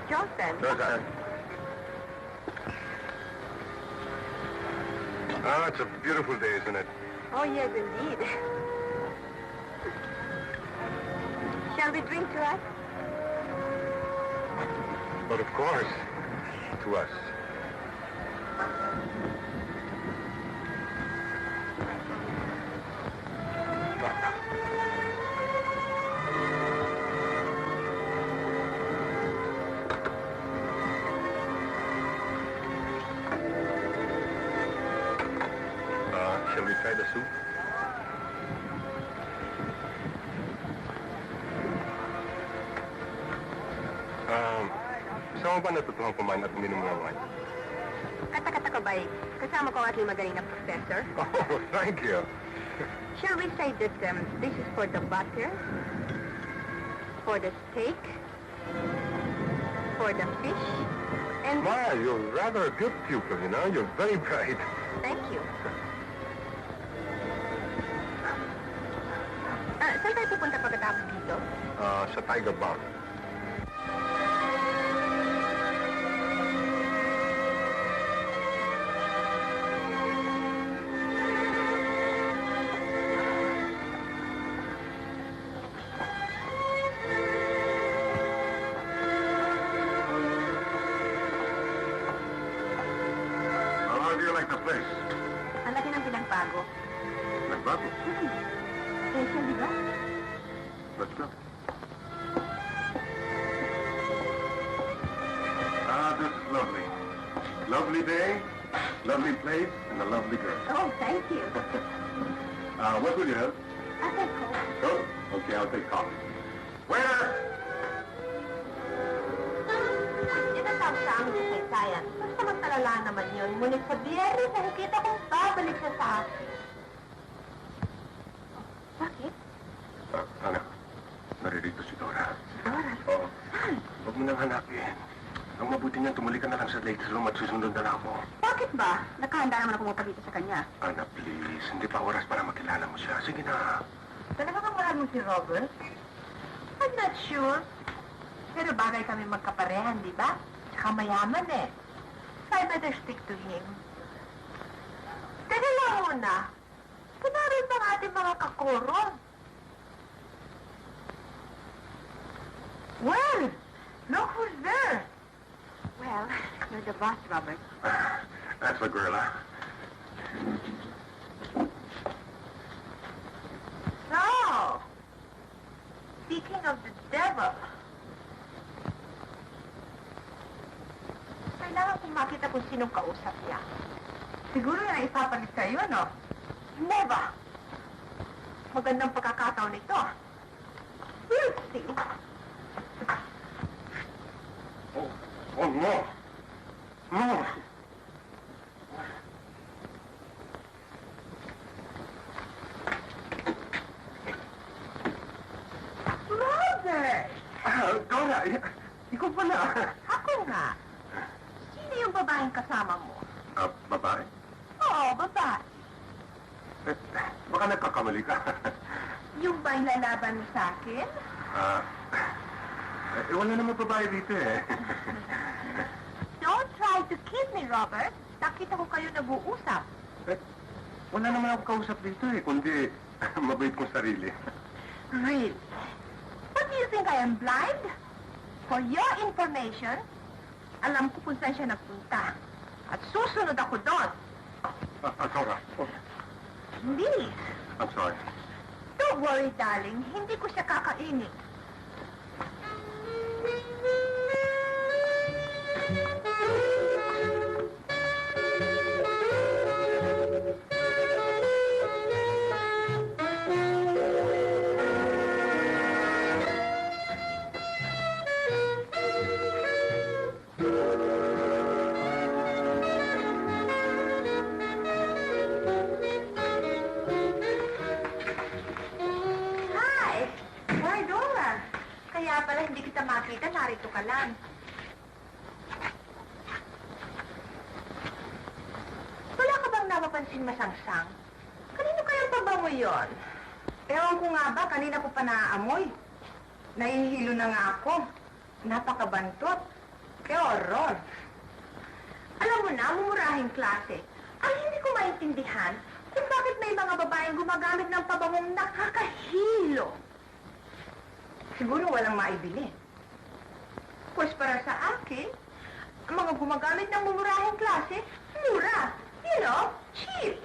Johnson. Ah, it's a beautiful day, isn't it? Oh, yes, indeed. Shall we drink to us? But of course, to us. Shall we try the soup? Saan mo ba natutuhan kumain at uminom ng wine? Katakata ka ba eh? Kasama ko ang ating magaling na professor. Oh, thank you. Shall we say that this is for the butter, for the steak, for the fish, and... My, you're rather a good pupil, you know. You're very bright. Thank you. Saan tayo pupunta pagkatapos dito? Sa Tiger Bar. How do you like the place? Ang laki ng pinagbago. Nagbago? Special, di ba? Let's go. This is lovely. Lovely day, lovely place, and a lovely girl. Oh, thank you. What will you have? I'll take coke. Coke? Okay, I'll take coffee. Waiter! Tinatawag sa amin sa saysayan. Basta magtalala naman yun. Ngunit sa biyernes, nakikita kong babalik siya sa akin. Bakit? Anak, naririto si Dora. Dora? Oo. Huwag mo nang hanapin. Ang mabuti niyan, tumuli ka na lang sa late room at susunod na lang ako. Bakit ba? Nakahanda naman ako magpagita sa kanya. Anak, please. Hindi pa oras para makilala mo siya. Sige na. Talaga bang mahal mo si Robert? I'm not sure. Pero bagay kami magkaparehan, di ba? Tsaka mayaman eh. So I better stick to him. Teka lang muna. Kumarin bang ating mga kakoron? Well, look who's there. Well, you're the boss, Robert. That's the girl, huh? So, speaking of the devil, kailangan kong makita kung sinong kausap niya. Siguro na ipapalit sa'yo, no? Never. Magandang pagkakataon ito. We'll see. Oh, no. No. Robert! Dora, ikaw pala. Ako nga. Sino yung babaeng kasama mo? Babae? Oo, babae. Baka nagkakamali ka. Yung ba yung lalaban mo sa akin? Wala naman babae dito eh. Don't try to kid me, Robert. Nakita ko kayo nag-uusap. Wala naman ako kausap dito eh, kundi mabait kong sarili. Really? What do you think I am blind? For your information, alam ko kung saan siya nagpunta. At susunod ako doon. Dora. Please. I'm sorry. Don't worry, darling. Hindi ko siya kakainin. Hi! Why, Dora? Kaya pala hindi kita makita, narito ka lang. Wala ka bang napapansin masangsang? Kanino kayang pabango yon? Ewan ko nga ba, kanina ko pa naaamoy. Nahihilo na nga ako. Napakabantot. Kaya horror. Alam mo na, mumurahing klase. Ay, hindi ko maintindihan kung bakit may mga babaeng gumagamit ng pabangong nakakahilo. Siguro walang maibili. Pues para sa akin, ang mga gumagamit ng mumurahing klase, mura. You know, cheap.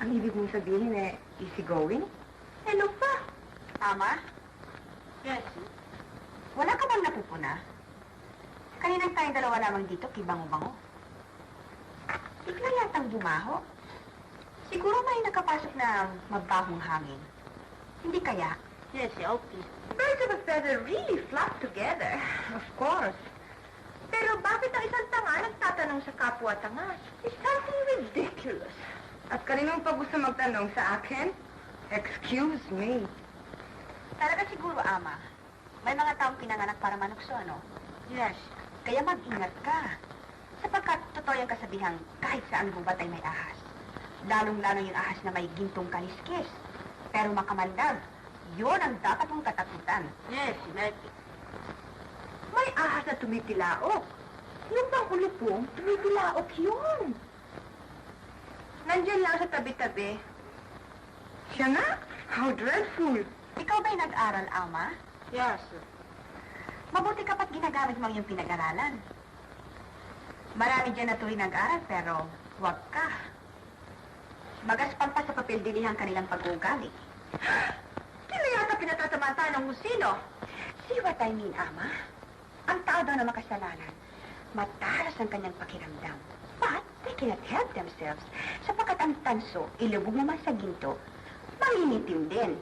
Ang ibig mong sabihin eh, easygoing? Ano pa? Tama? Yes. Wala ka bang napupuna? Kaninang tayong dalawa lamang dito, kibango-bango. Bigla yatang bumaho. Siguro may nakapasok na mabahong hangin. Hindi kaya? Yes, okay. Birds of a feather really flock together. Of course. Pero bakit ang isang tanga nagtatanong sa kapwa tanga? It's something ridiculous. At kaninong pa gusto magtanong sa akin? Excuse me. Talaga siguro, Ama. May mga taong pinanganak para manukso, ano? Yes. Kaya mag-ingat ka. Sapagkat totoo yung kasabihang kahit saan gubat ay may ahas. Lalong-lalo yung ahas na may gintong kaliskis. Pero makamandag, yun ang dapat mong katakutan. Yes, may ahas na tumitilaok. Yung bang ulupong, tumitilaok yun. Nandiyan lang sa tabi-tabi. Siya nga? How dreadful. Ikaw ba'y nag-aral, Ama? Yes. Mabuti kapa't ginagamit mo ang iyong pinag-aralan. Marami dyan na tuloy nag-aral, pero huwag ka. Magaspang pa sa papel dilihan kanilang pag-uugali. Sino yata pinatatamaan tayo ng musino? See what I mean, Ama? Ang tao daw na makasalanan, mataras ang kanyang pakiramdam. But they cannot help themselves. Sapagkat ang tanso, ilubog naman sa ginto, mangingitim din.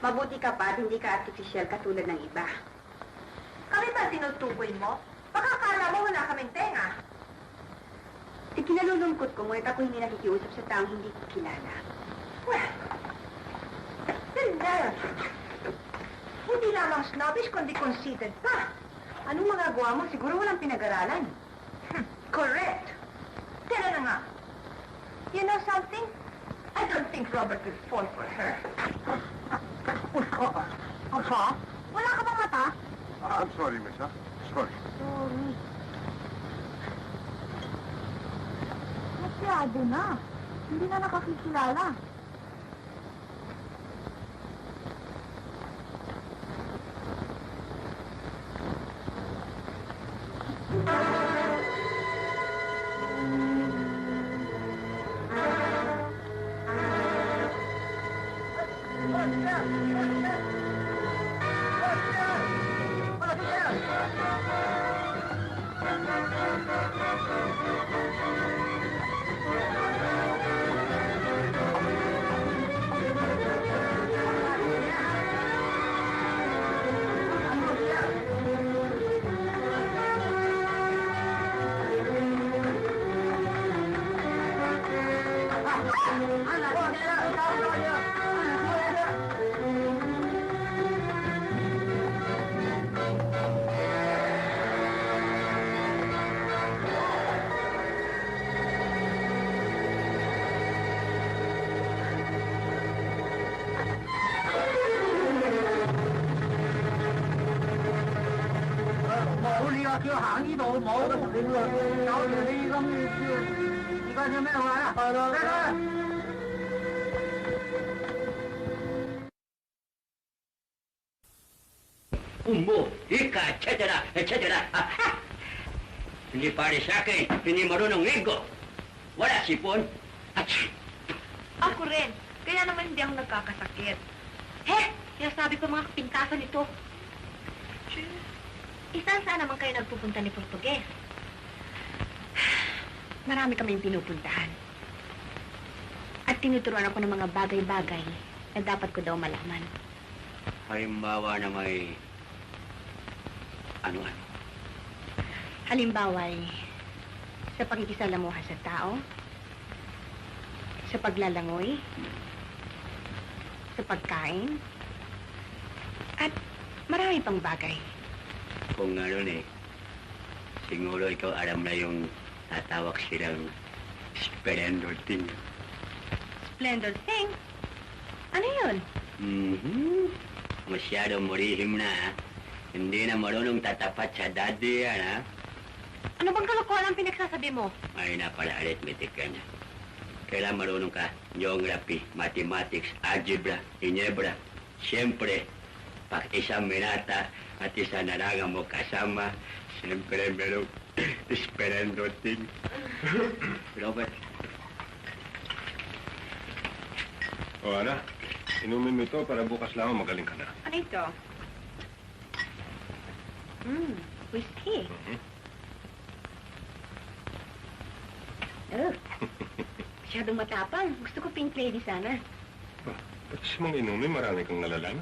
Mabuti ka pa, hindi ka artificial katulad ng iba. Kami ba tinutukoy mo? Baka akala mo wala kaming tenga. Ikinalulungkot ko, ngunit ako hindi nakikiusap sa taong hindi ko kilala. Well, there. Hindi lamang snobbish, kundi conceited pa. Anong magagawa mo? Siguro walang pinag-aralan. Correct. Tara na nga. You know something? I don't think Robert will fall for her. Apa? Wala ka bang mata? I'm sorry, miss, huh? Sorry. Sorry. Masyado na. Hindi na nakakikilala. Umbo, ika, etc., etc. Hindi pare sa akin, hindi marunong nego. Wala sipon. Ako rin. Kaya naman hindi ako nagkakasakit. Kaya sabi ko mga kapintasan ito. Saan naman kayo nagpupunta ni Portugues? Marami kaming pinupuntahan. At tinuturuan ako ng mga bagay-bagay na dapat ko daw malaman. Halimbawa na may... ano-ano. Halimbawa sa pakikisalamuha sa tao, sa paglalangoy, sa pagkain, at marami pang bagay. Kung ano siguro ikaw alam na yung tatawag silang splendor thing. Splendor thing? Ano yun? Masyadong murihim na, ha? Hindi na marunong tatapat sa daddy yan, ha? Ano bang kalokohan ang pinagsasabi mo? Ay, napala arithmetic ka na. Kailan marunong ka? Geography, mathematics, algebra, inebra. Siyempre, pag isang minata at isang nalaga mo kasama, siyempre merong splendor thing. Robert. O, Ana, inumin mo ito para bukas lang magaling ka na. Ano ito? Whiskey. Oh, masyadong matapang. Gusto ko pink lady sana. Ba't mong inumin? Marami kang nalalaman.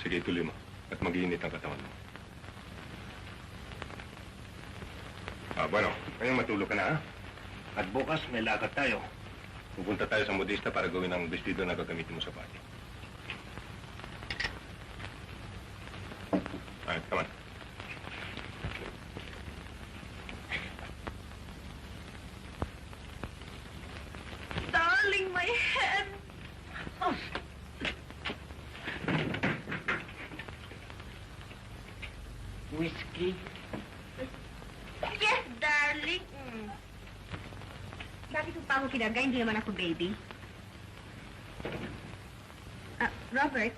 Sige, tuloy mo. At mag-iinit ang katawan mo. Bueno, ngayon matulog ka na, ha? At bukas may lakad tayo. Pupunta tayo sa modista para gawin ang vestido na gagamitin mo sa party. Alright, come on. Darling, my head. Oh. Whiskey? Yes, darling. Bakit mo pa ako kinaga? Hindi naman ako baby. Robert?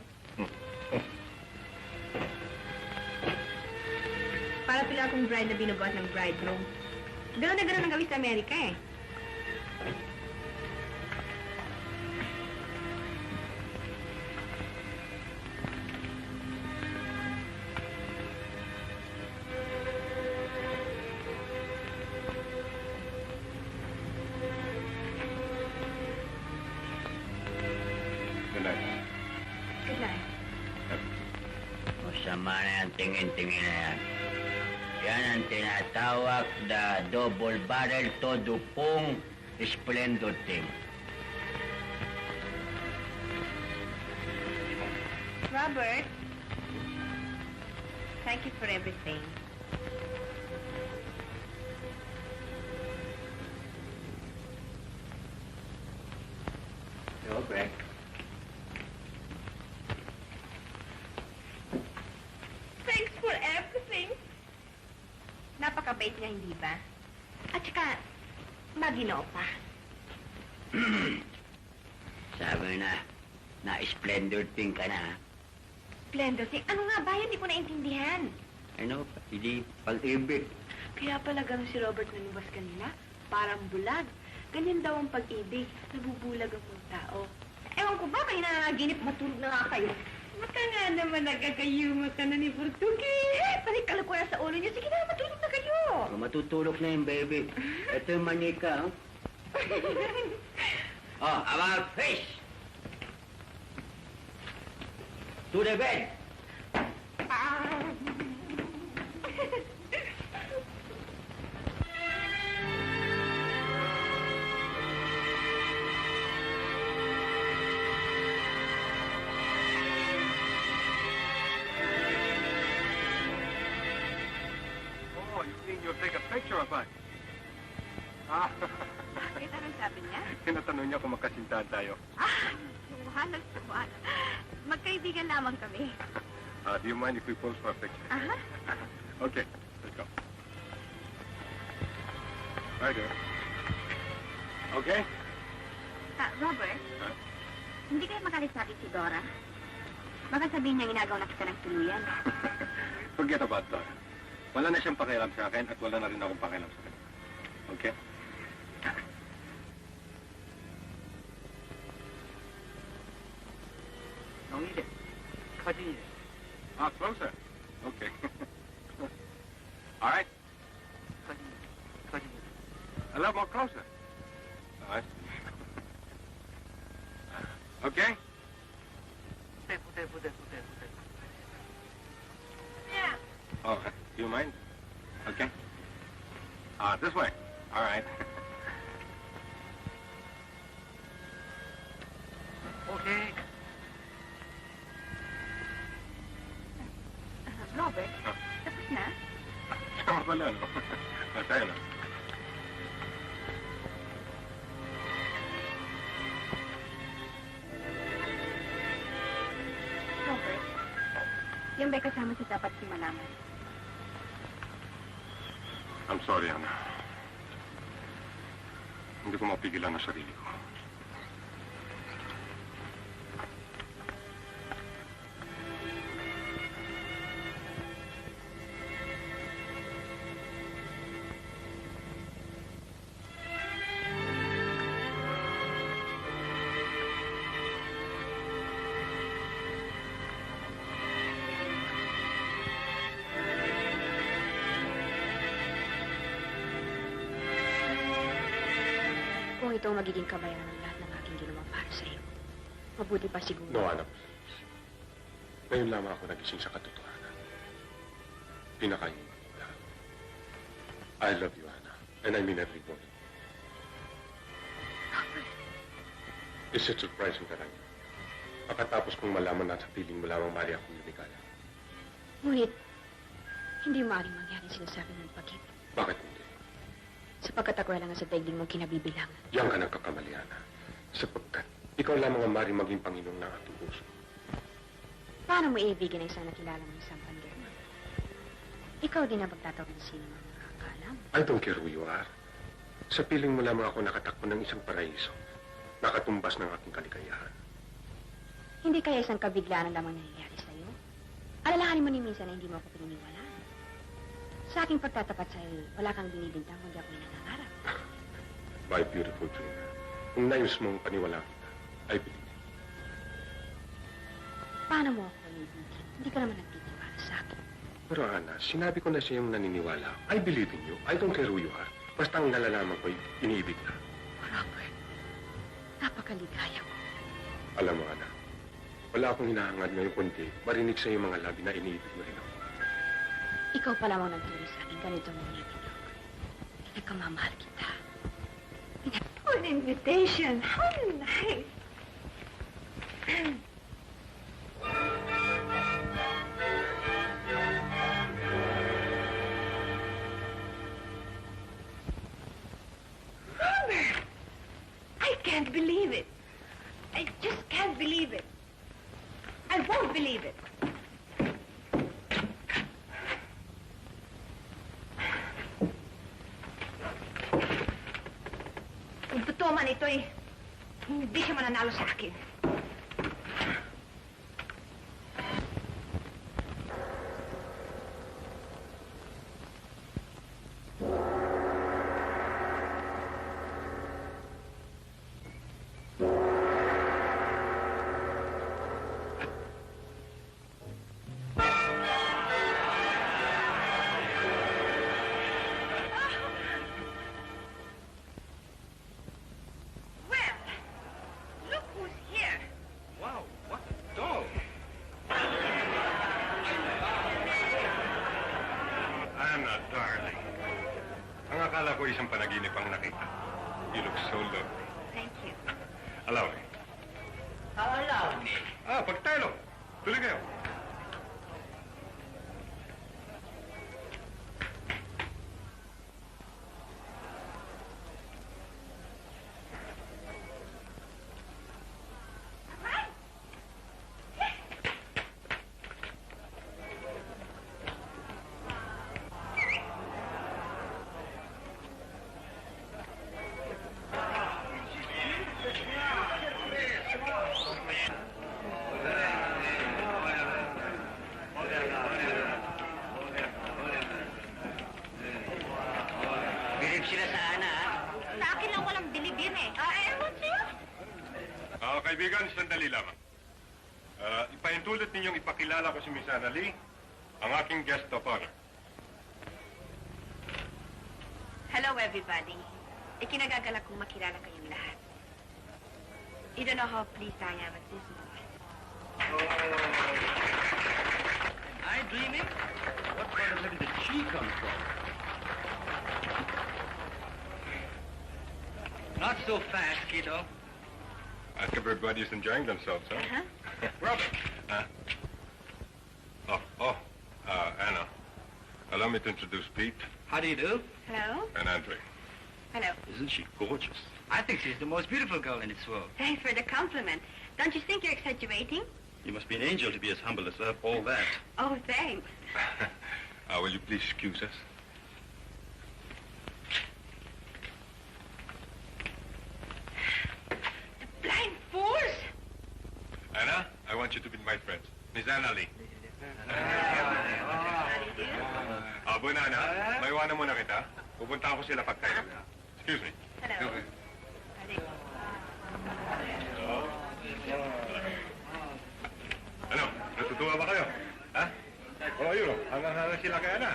Para pala akong bride na binubuhat ng bridegroom. Gano'n na gano'n ang gawin sa Amerika eh. Good night. Good night. Masama na yung tingin-tingin na yan. Yan ang tinatawag na double barrel todo pong splendid thing. Robert? Thank you for everything. Robert? Thanks for everything. Napakabait niya, hindi ba? At saka, maginoo pa. Sabi na splendid thing ka na. Splendor thing. Ano nga ba yan? Hindi ko naintindihan. Ano, hindi pag-ibig. Kaya pala gano'n si Robert nanibas kanina. Parang bulag. Ganyan daw ang pag-ibig. Nabubulag ang mga tao. Ewan ko ba, kayo nananaginip, matulog na nga kayo. Baka nga naman nagkakayuma ka na ni Portugi. Panikala ko na sa ulo niyo. Sige na, matulog na kayo. Matutulog na yung baby. Ito yung manika, oh. Oh, about face! To the bed! Oh, you think you'll take a picture of us? Ah, Bakit anong sabi niya? tinatanong niya kung magkasintahan tayo. Subuhan. Magkaibigan lamang kami. Do you mind if we pose for a picture? Aha. Okay, let's go. Right there. Okay? Robert, Huh? hindi kayo makalis natin si Dora. Baka sabihin niya inagaw na kita ng tuluyan. Forget about that. Wala na siyang pakialam sa akin at wala na rin akong pakialam sa kanya. Okay? Closer. Okay. All right. A little more closer. All right. Okay? Yeah. Oh, do you mind? Okay. This way. All right. Okay. Robert, tapos na? Tama pala, no? Tayo na. Robert, yung ba kasama sa dapat si malaman? I'm sorry, Ana. Hindi ko mapigilan ang sarili ko. Kung ito ang magiging kabayaran ng lahat ng aking ginawa para sa iyo, mabuti pa siguro. No, Ana, please. Ngayon lamang ako nagising sa katotohanan. Pinakain mo lahat. I love you, Ana. And I mean every word. Is it surprising ka lang? Pagkatapos kong malaman na sa piling mo lamang Maria akong lumikaya. Ngunit, hindi maaaring mangyari sinasabi mong pag-ibig. Bakit hindi? Sapagkat ako lang sa daigdig mong kinabibilangan. Diyan ka nagkakamali, Ana. Sapagkat ikaw lamang ang maaaring maging Panginoon ng ating puso. Paano mo iibigin ang isang nakilala mo sa pandirma? Ikaw din ang pagtatawag ng sino ang nakakaalam. I don't care who you are. Sa piling mo lamang ako nakatakbo ng isang paraiso. Nakatumbas ng aking kaligayahan. Hindi kaya isang kabiglaan ang lamang nangyayari sa'yo? Alalahanin mo ni minsan na hindi mo ako pininiwalaan. Sa aking pagtatapat sa'yo, wala kang binibintang kundi ako'y nangangarap. My beautiful dreamer. Kung nais mong paniwalaan kita, I believe. Paano mo ako ibigin? Hindi ka naman nagtitiwala sa akin. Pero Ana, sinabi ko na sa iyong naniniwala. I believe in you. I don't care who you are. Basta ang nalalaman ko'y iniibig na. Robert, napakaligaya ko. Alam mo, Ana, wala akong hinahangad ngayon kundi marinig sa iyong mga labi na iniibig mo rin ako. Ikaw pa lamang nagturo sa akin ganito mong ibig. Nagkamamahal kita. An invitation. How nice. Robert! I can't believe it. I just can't believe it. I won't believe it. Kung totoo man ito'y hindi siya mananalo sa akin. Well, look who's here. Wow, what a doll! Ana, darling. Ang akala ko isang panaginip ang nakita. You look so lovely. Thank you. Allow me. Allow me. Pagtalo. Tuloy kayo. Bilib sila sa Ana, ha? Sa akin lang walang bilib yun eh. Ewan sa'yo. Kaibigan, sandali lamang. Ipahintulot ninyong ipakilala ko si Miss Ana Lee, ang aking guest of honor. Hello, everybody. Ikinagagalak kong makilala kayong lahat. You don't know how pleased I am at this moment. Am I dreaming? What part of heaven did she come from? Not so fast, kiddo. Everybody's enjoying themselves, huh? Uh-huh. Robert! Anna. Allow me to introduce Pete How do you do? Hello? and Andre. Hello. Isn't she gorgeous? I think she's the most beautiful girl in this world. Thanks for the compliment. Don't you think you're exaggerating? You must be an angel to be as humble as all that. Oh, thanks. Will you please excuse us? Blind fools! Anna, I want you to be my friend. Miss Anna Lee. Bunana, may iwanan muna kita. Pupunta ako sila pagkain. Excuse me. Hello. Ano? Natutuwa ba kayo? Ha? Yun. Hanggang sila kay Ana.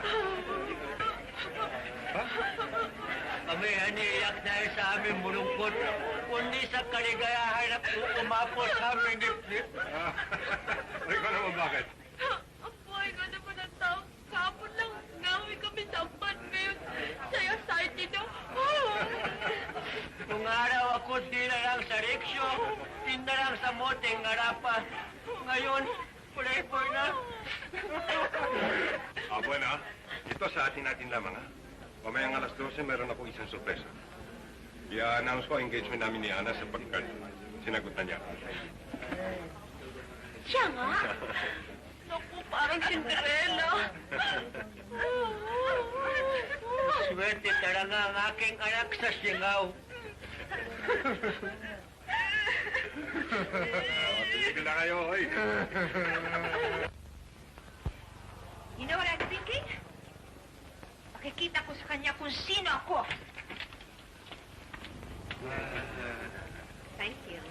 Ha? Kami aniyak dahil sa aming mulungkot, kundi sa kaligayahan na umapos sa aming dibdib. Ikaw naman bakit? Ang buhay ko naman ang tao. Kapon lang ngawi kami sa ban ngayon. Saya excited na. araw ako di na lang sa riksyo, di na lang sa moteng ngarapan. Ngayon, forever na. Bueno, ito sa atin lamang, ha? Mamayang alas 12, meron ako isang sorpresa. I-announce ko ang engagement namin ni Ana sapagkat sinagot na niya. Siya nga? Naku, parang Cinderella. Swerte talaga ang aking anak sa singaw. Tumigil na kayo, hoy. You know what I'm thinking? Makikita ko sa kanya kung sino ako. Thank you.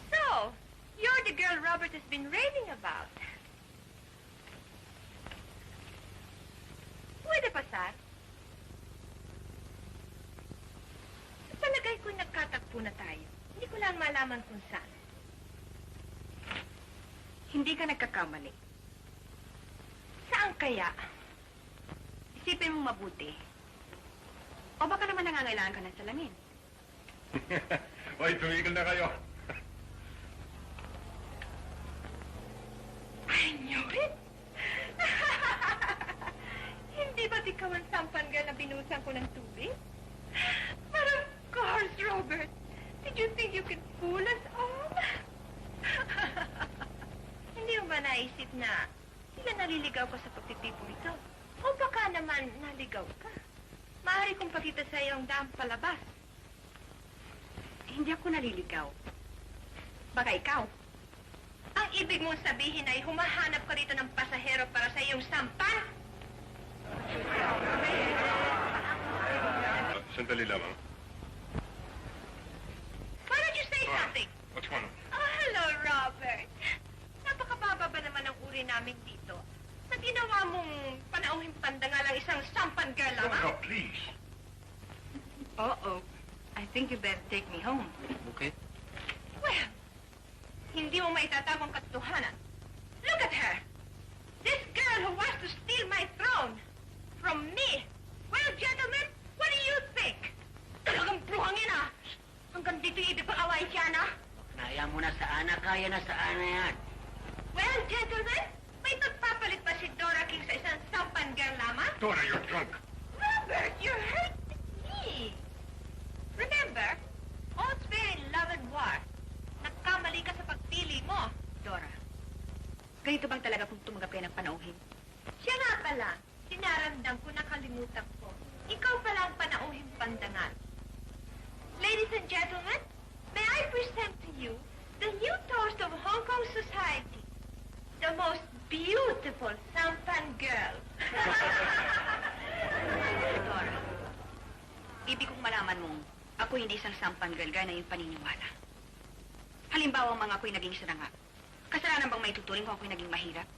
So, you're the girl Robert has been raving about. Pwede pa, Sar? Sa palagay ko nagkatagpo na tayo. Hindi ko lang malaman kung saan. Hindi ka nagkakamali. Saan kaya? Isipin mong mabuti. O baka naman nangangailangan ka ng salamin. Hoy, tumigil na kayo. I knew it! Hindi ba't ikaw ang sampanggal na binusan ko ng tubig? But of course, Robert. Did you think you could fool us all? Hindi mo ba naisip na sila naliligaw ka sa pagtitipo ito? O baka naman naligaw ka? Maaari kong pakita sa iyo ang daang palabas. Hindi ako naliligaw. Baka ikaw. Ang ibig mong sabihin ay humahanap ka rito ng pasahero para sa iyong sampan? Sandali lamang. Why don't you say something? What's going on? Oh, hello, Robert. Napakababa ba naman ang uri namin dito? Sa ginawa mong panauhing pandangal ang isang sampan girl Oh, lamang? no, please. Uh-oh. I think you better take me home. Okay. Well, hindi mo maitatawang katotohanan. Look at her. This girl who wants to steal my throne from me. Well, gentlemen, what do you think? Talagang bruhangin, ah. Hanggang dito ibig pang away siya, na? Kaya mo na sa Ana, kaya na sa Ana yan. Well, gentlemen, may pagpapalit ba si Dora King sa isang sampan girl lamang? Dora, you're drunk. Robert, you're hurting me. Remember, all's fair in love and war. Nagkamali ka sa pagpili mo. Dora, ganito bang talaga kung tumanggap kayo ng panauhin? Siya nga pala, sinaramdam ko, nakalimutan ko. Ikaw pala ang panauhing pandangal. Ladies and gentlemen, may I present to you the new toast of Hong Kong society. The most beautiful sampan girl. Dora, ibig kong malaman mong ako hindi isang sampan girl gaya na yung paniniwala. Halimbawa, mga ako'y naging saranga. Kasalanan bang may tuturing kung ako'y naging mahirap?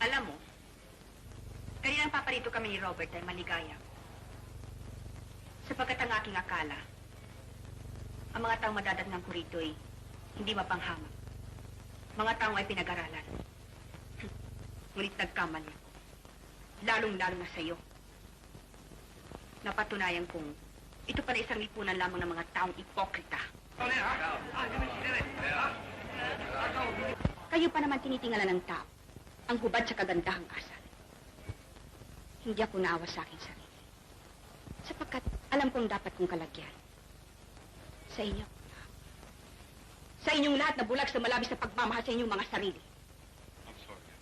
Alam mo, kaninang paparito kami ni Robert ay maligaya. Sapagkat ang aking akala, ang mga taong madadatnang ko rito ay hindi mapanghamak. Mga taong ay pinag-aralan. Ngunit nagkamali ako. Lalong-lalo na sa iyo. Napatunayan kong ito pala isang lipunan lamang ng mga taong ipokrita. Kayo pa naman tinitingalan ng tao, ang hubad sa kagandahang asal. Hindi ako naawa sa aking sarili. Sapagkat alam kong dapat kong kalagyan. Sa inyo. Sa inyong lahat na bulag sa malabis na pagmamahal sa inyong mga sarili. I'm sorry.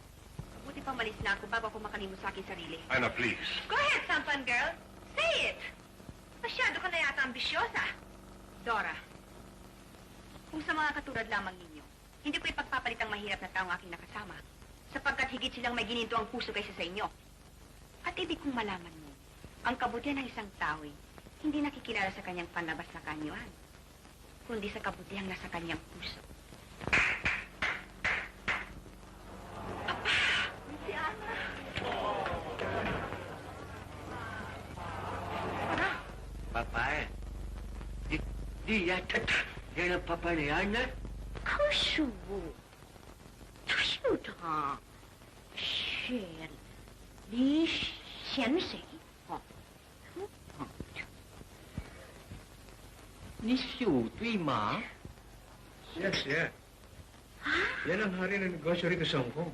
Buti pa malis na ako bago ako makalimot sa aking sarili. Ana, please. Go ahead, sampan girl. Say it. Masyado ka na yata ambisyosa. Dora, kung sa mga katulad lamang ninyo, hindi ko ipagpapalit ang mahirap na taong aking nakasama, sapagkat higit silang may gininto ang puso kaysa sa inyo. At ibig kong malaman mo, ang kabutihan ng isang tao'y hindi nakikilala sa kanyang panlabas na kanyuan, kundi sa kabutihang nasa kanyang puso. Si Ana. Papai. Di yata. Yan ang papa ni Ana. Kausyo. Kausyo ta. Shell. Li Sensei? Ni Shu, tuy ma? Yes, yeah. Yan ang hari ng negosyo rito sa Hong Kong.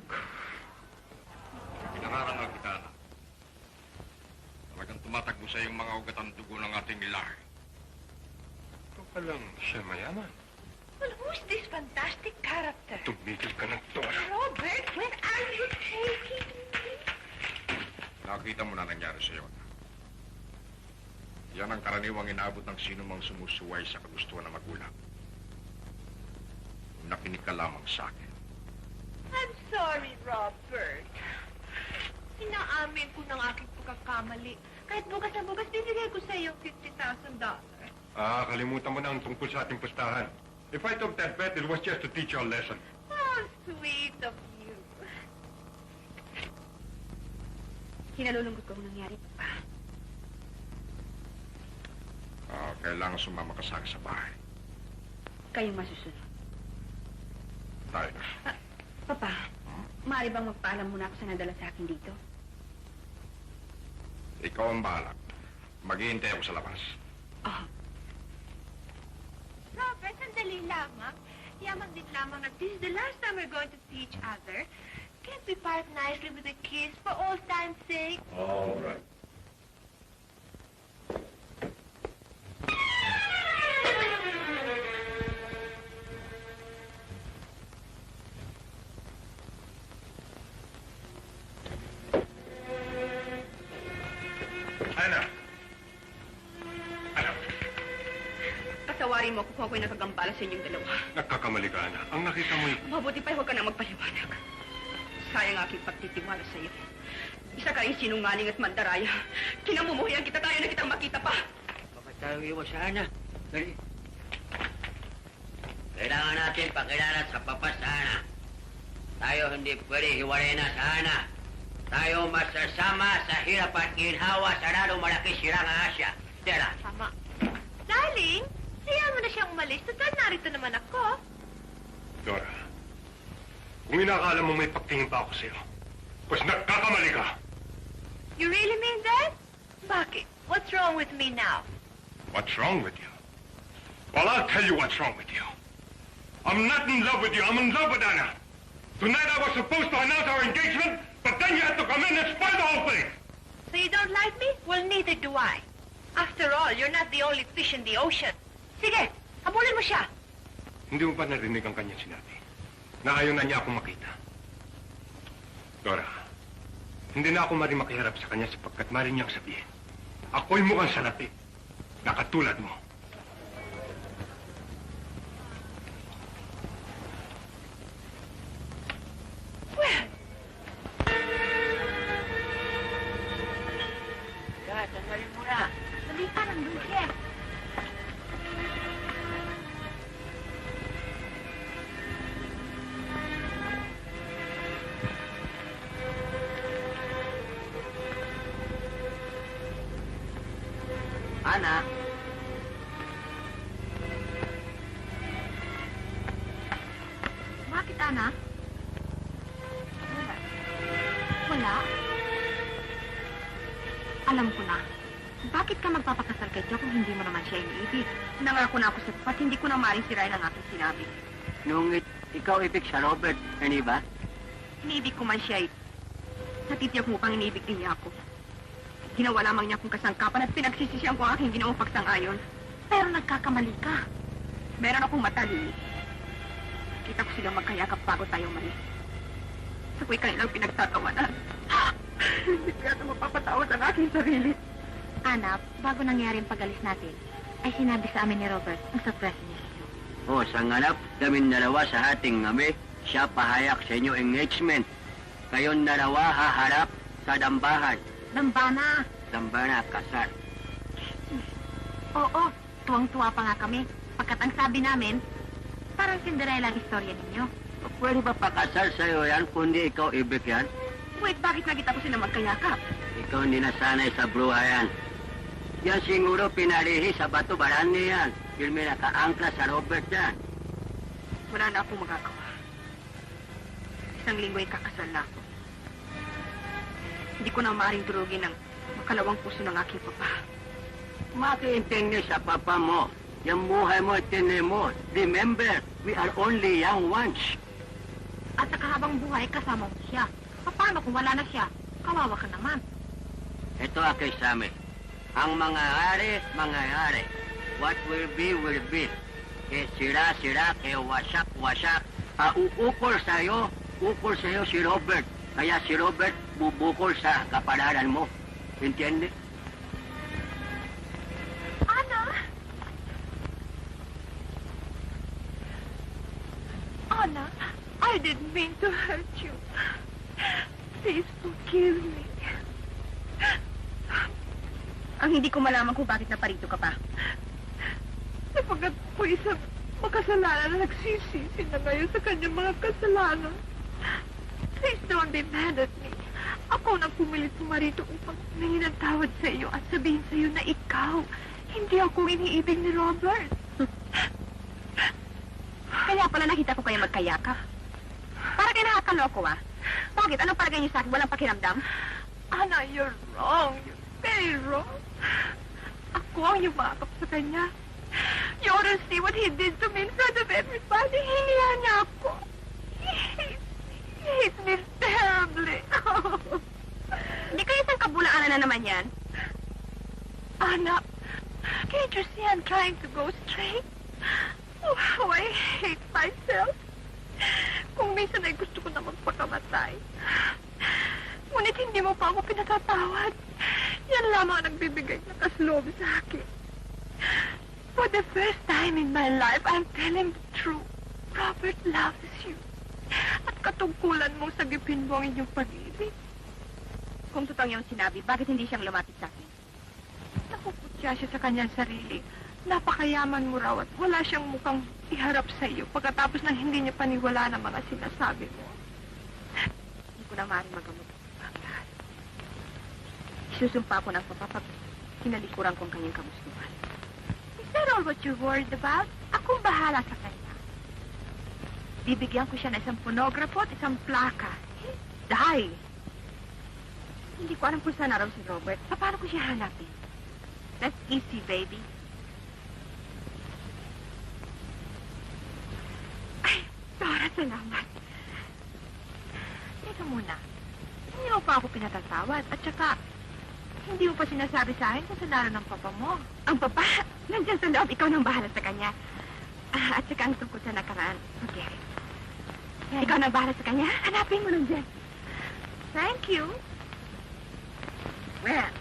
Pinararangal kita, anak. Talagang tumatagbo sa yung mga ugat ang dugo ng ating lahi. Ito palang siya mayaman. Well, who's this fantastic character? Tumigil ka ng Dora. Robert, when are you taking me? Nakita mo na nangyari sa iyo, anak. Yan ang karaniwang inaabot ng sino mang sumusuway sa kagustuhan ng magulang. Nakinig ka lamang sa akin. I'm sorry, Robert. Inaamin ko ng aking pagkakamali. Kahit bukas na bukas, bibigay ko sa iyo $50,000. Kalimutan mo na ang tungkol sa ating pustahan. If I took that bet, it was just to teach you a lesson. How sweet of you. Kinalulungkot ko kung nangyari, Papa. Kailangan sumama ka sa akin sa bahay. Kayong masusunod. Tayo. Papa, maaari bang magpaalam muna ako sa nadala sa akin dito? Ikaw ang bahala. Maghihintay ako sa labas. Oh, Robert, sandali lamang. Yamang din lamang na this is the last time we're going to see each other. Can't we part nicely with a kiss for old time's sake? All right. Ana! Ana! patawarin mo ako kung ako'y nakagambala sa inyong dalawa. Nagkakamali ka, Ana. Ang nakita mo'y... Mabuti pa'y huwag ka na magpaliwanag. Sayang aking pagtitiwala sa iyo. Isa ka rin sinungaling at mandaraya. Kinamumuhian kita tayo na kitang makita pa. Papatawi mo sana. Dali. Kailangan natin pakilala sa Papa sana. Tayo hindi pwede hiwalay na sana. Tayo masasama sa hirap at ginhawa sa lalong malaki sirang Asya. Tera. Tama. Darling, hayaan mo na siyang umalis. Total, narito naman ako. Dora, kung inakala mo may pagtingin pa ako sa'yo, pues nagkakamali ka. You really mean that? Bakit? What's wrong with me now? What's wrong with you? Well, I'll tell you what's wrong with you. I'm not in love with you. I'm in love with Anna. Tonight I was supposed to announce our engagement, but then you had to come in and spoil the whole thing. So you don't like me? Well, neither do I. After all, you're not the only fish in the ocean. Sige, habulin mo siya. Hindi mo ba narinig ang kanyang sinabi? Na ayaw na niya akong makita. Dora, hindi na ako maring makiharap sa kanya sapagkat maring niyang sabihin. Ako'y mukhang salapi, na katulad mo. Well, Kaya, tanggalin mo na. Dali ka ng dulce. Ana, Bakit, Ana? Wala. Wala? Alam ko na. Bakit ka magpapakasal kay Jo kung hindi mo naman siya iniibig? Nangako na ako sa Pat, hindi ko na maaaring sirain ang aking sinabi. nung ikaw ibig sa Robert, hindi ba? Iniibig ko man siya, natitiyak mo pang iniibig din niya ako. Ginawa lamang niya akong kasangkapan at pinagsisisihan ko ang aking ginawang pagsang-ayon. Pero nagkakamali ka. Meron akong matali. Kita ko silang magkayakap bago tayo umalis. Ako'y kanilang pinagtatawanan. Hindi ko yata mapapatawad ang aking sarili. Anak, bago nangyari ang pag-alis natin, ay sinabi sa amin ni Robert ang surprise niya sa iyo. O, sanganap, kaming dalawa sa hating ngabi, siya pahayak sa inyo engagement. Kayong dalawa haharap sa dambahan. Dambana! Dambana, kasal. Oo, tuwang-tuwa pa nga kami. Pagkat ang sabi namin, parang Cinderella ang istorya ninyo. Pwede ba pakasal sa'yo yan, kundi ikaw ibig yan? Wait, bakit nakita ko sila magkayakap? Ikaw hindi nasanay sa bruhayan. Yan siguro pinalihi sa bato barani yan. Yung may nakaangkla sa Robert yan. Wala na akong magagawa. Isang linggo ay kakasal na ako. Hindi ko na maaaring durugin ang makalawang puso ng aking papa. Makiintindi sa papa mo. Yung buhay mo, itindi mo. Remember, we are only young ones. At sa kahabang buhay, kasama mo siya. Paano kung wala na siya? Kawawa ka naman. Ito akay sa amin. Ang mangyayari, mangyayari. What will be, will be. Kaya sira, kaya wasak. Ukol sa'yo si Robert. Kaya si Robert bubukol sa kapalaran mo. Intindi? Anna? Anna, I didn't mean to hurt you. Please forgive me. Ang hindi ko malaman kung bakit naparito ka pa. Sapagat po isang makasalanan na nagsisisi na ngayon sa kanyang mga kasalanan. Please don't be mad at me. Ako nang pumilit pumarito upang humingi ng tawad sa iyo at sabihin sa iyo na ikaw, hindi ako iniibig ni Robert. Kaya pala nakita ko kayo magkayakap. Para kayo nakakaloko, ah. Bakit? Anong paragay niyo sa akin? Walang pakiramdam? Anna, you're wrong. You're very wrong. Ako ang yumakap sa kanya. You ought to see what he did to me in front of everybody. Hiniya niya ako. He hates me terribly. Hindi kayo isang kabulaanan na naman yan. Anna, can't you see I'm trying to go straight? Oh, how I hate myself. Kung minsan ay gusto ko na magpakamatay. Ngunit hindi mo pa ako pinatatawad. Yan lamang ang nagbibigay ng kasloob sa akin. For the first time in my life, I'm telling the truth. Robert loves you. At katungkulan mong sagipin mo ang inyong pag-ibig. Kung totoo yung sinabi, bakit hindi siyang lumapit sa akin? Nakuputya siya sa kanyang sarili. Napakayaman mo raw at wala siyang mukhang iharap sa iyo pagkatapos ng hindi niya paniwala ng mga sinasabi mo. Hindi ko na maaaring magamot ang lahat. Isusumpa ko ng papa pag kinalikuran kong kanyang kagustuhan. Is that all what you're worried about? Akong bahala sa kanya. Bibigyan ko siya ng isang ponografo at isang plaka. Dahil hindi ko alam kung saan na raw si Robert. Paano ko siya hanapin? That's easy, baby. Ay, Dora, salamat. Teka muna. Hindi mo pa ako pinatatawad at saka hindi mo pa sinasabi sa akin kasalanan ng papa mo. Ang papa, nandiyan sa loob, ikaw nang bahala sa kanya. At saka ang tungkol sa nakaraan, forget it. Ikaw nang bahala sa kanya, hanapin mo nandiyan. Thank you. Well,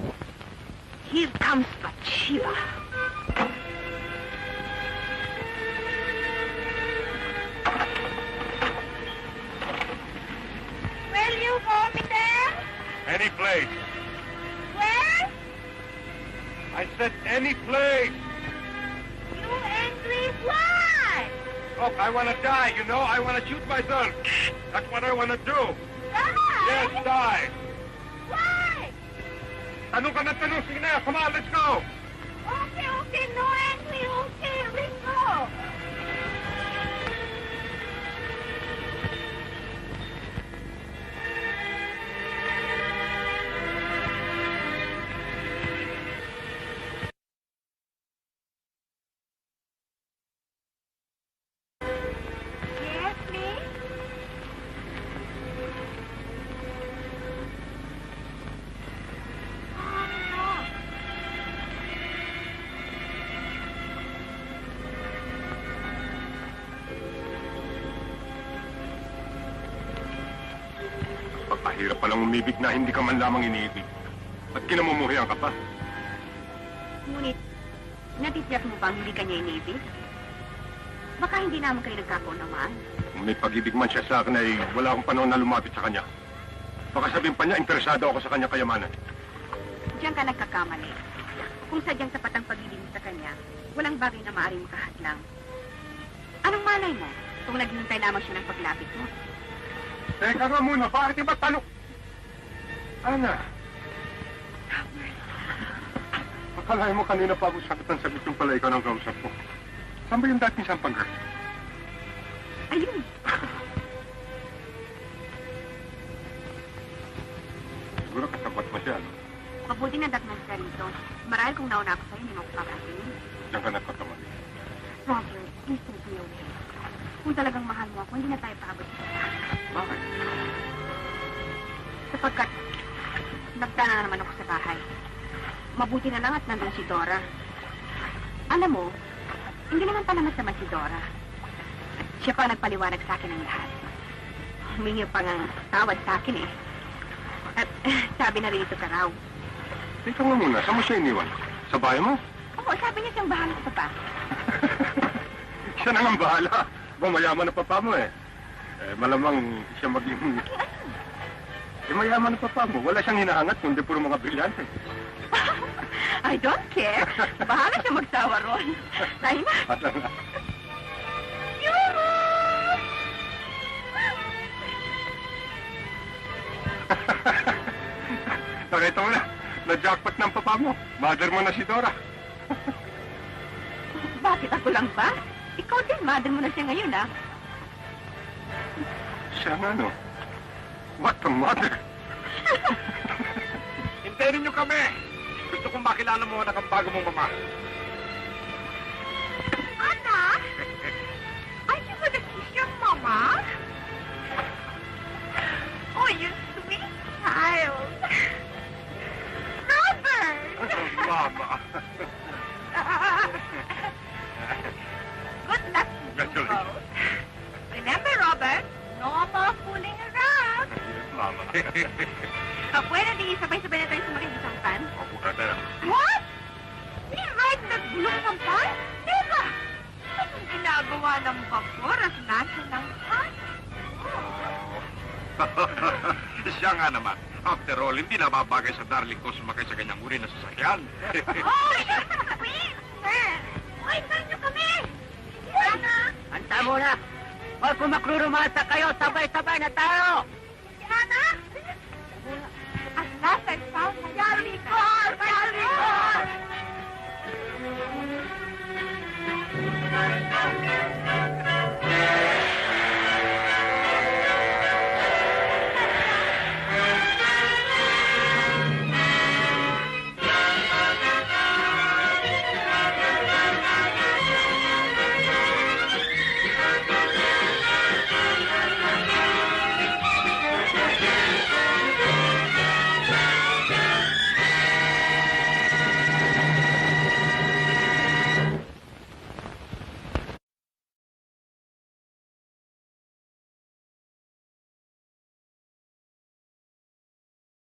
here comes Bathsheba. Will you go me there? Any place. Where? I said any place. You angry? Why? Look, I want to die, you know. I want to shoot myself. That's what I want to do. Die? Yes, die. Why? Tanong ka na tanong. Sige na, come on, let's go. Okay, no angry. Okay, we go. Yes, me? Oh, no. Pagpahirap palang umibig na hindi ka man lamang iniibig. At kinamumuhian ka pa. Ngunit, natitiyak mo bang hindi kanya iniibig? Baka hindi naman kayo nagkakaunawaan. Kung may pag-ibig man siya sa akin ay wala akong panahon na lumapit sa kanya. Baka sabihin pa niya, interesado ako sa kanyang kayamanan. Diyan ka nagkakamali. Kung sadyang sapat ang pag-ibig mo sa kanya, walang bagay na maaaring makahadlang. Anong malay mo kung naghihintay lamang siya ng paglapit mo? Teka nga muna, bakit iba tanong? Ana. Akalain mo kanina pa ako sakit ang sagot yung pala ikaw ng kausap ko. Saan ba yung dating sampangga? Ayun. Siguro kasama Mabuti na datnan ka rito. Marahil kung nauna ako sa'yo, hindi mo ako papasin. Diyan ka nagkakamali. Roger, please take me away. Kung talagang mahal mo ako, hindi na tayo paabot sa Bakit? Sapagkat nagtana na naman ako sa bahay. Mabuti na lang at nandun si Dora. Alam mo, hindi naman palamat naman si Dora. At siya pa nagpaliwanag sa akin ng lahat. Humingi pa nga tawad sa akin eh. At sabi na rin ito ka raw. Ito nga muna, saan mo siya iniwan? Sa bahay mo? Oo, sabi niya siyang bahala sa papa. Siya na nga bahala. Mayaman na papa mo eh. Malamang siya maging... mayaman na papa mo. Wala siyang hinahangat kundi puro mga brilyante. I don't care. Bahala siya magsawa ron. Tayo na. Asa na. Nakita mo na. Na-jackpot ng papa mo. Mother mo na si Dora. Bakit ako lang ba? Ikaw din, mother mo na siya ngayon, ah. Siya nga, no? What a mother! Hintayin niyo kami! Gusto kong makilala mo ang bago mong mama. Anak? Are you gonna kiss your mama? Oh, you sweet child. Robert! Mama! Good luck to you both. Remember, Robert, no more fooling around. Mama. Pwede di sabay-sabay na tayo sumarin isang pan? Opo ka tayo. What? We ride that gulong ng pan? Never! Anong ginagawa ng vapor at nasa ng pan? Siya nga naman. After all, hindi na babagay sa darling ko sumakay sa ganyang uri na sasakyan. Oh, you're sweet, sir. Ay, saan niyo kami? Sana. Anta muna! Huwag kung makrurumasa kayo, sabay-sabay na tayo! Sana. At last I found my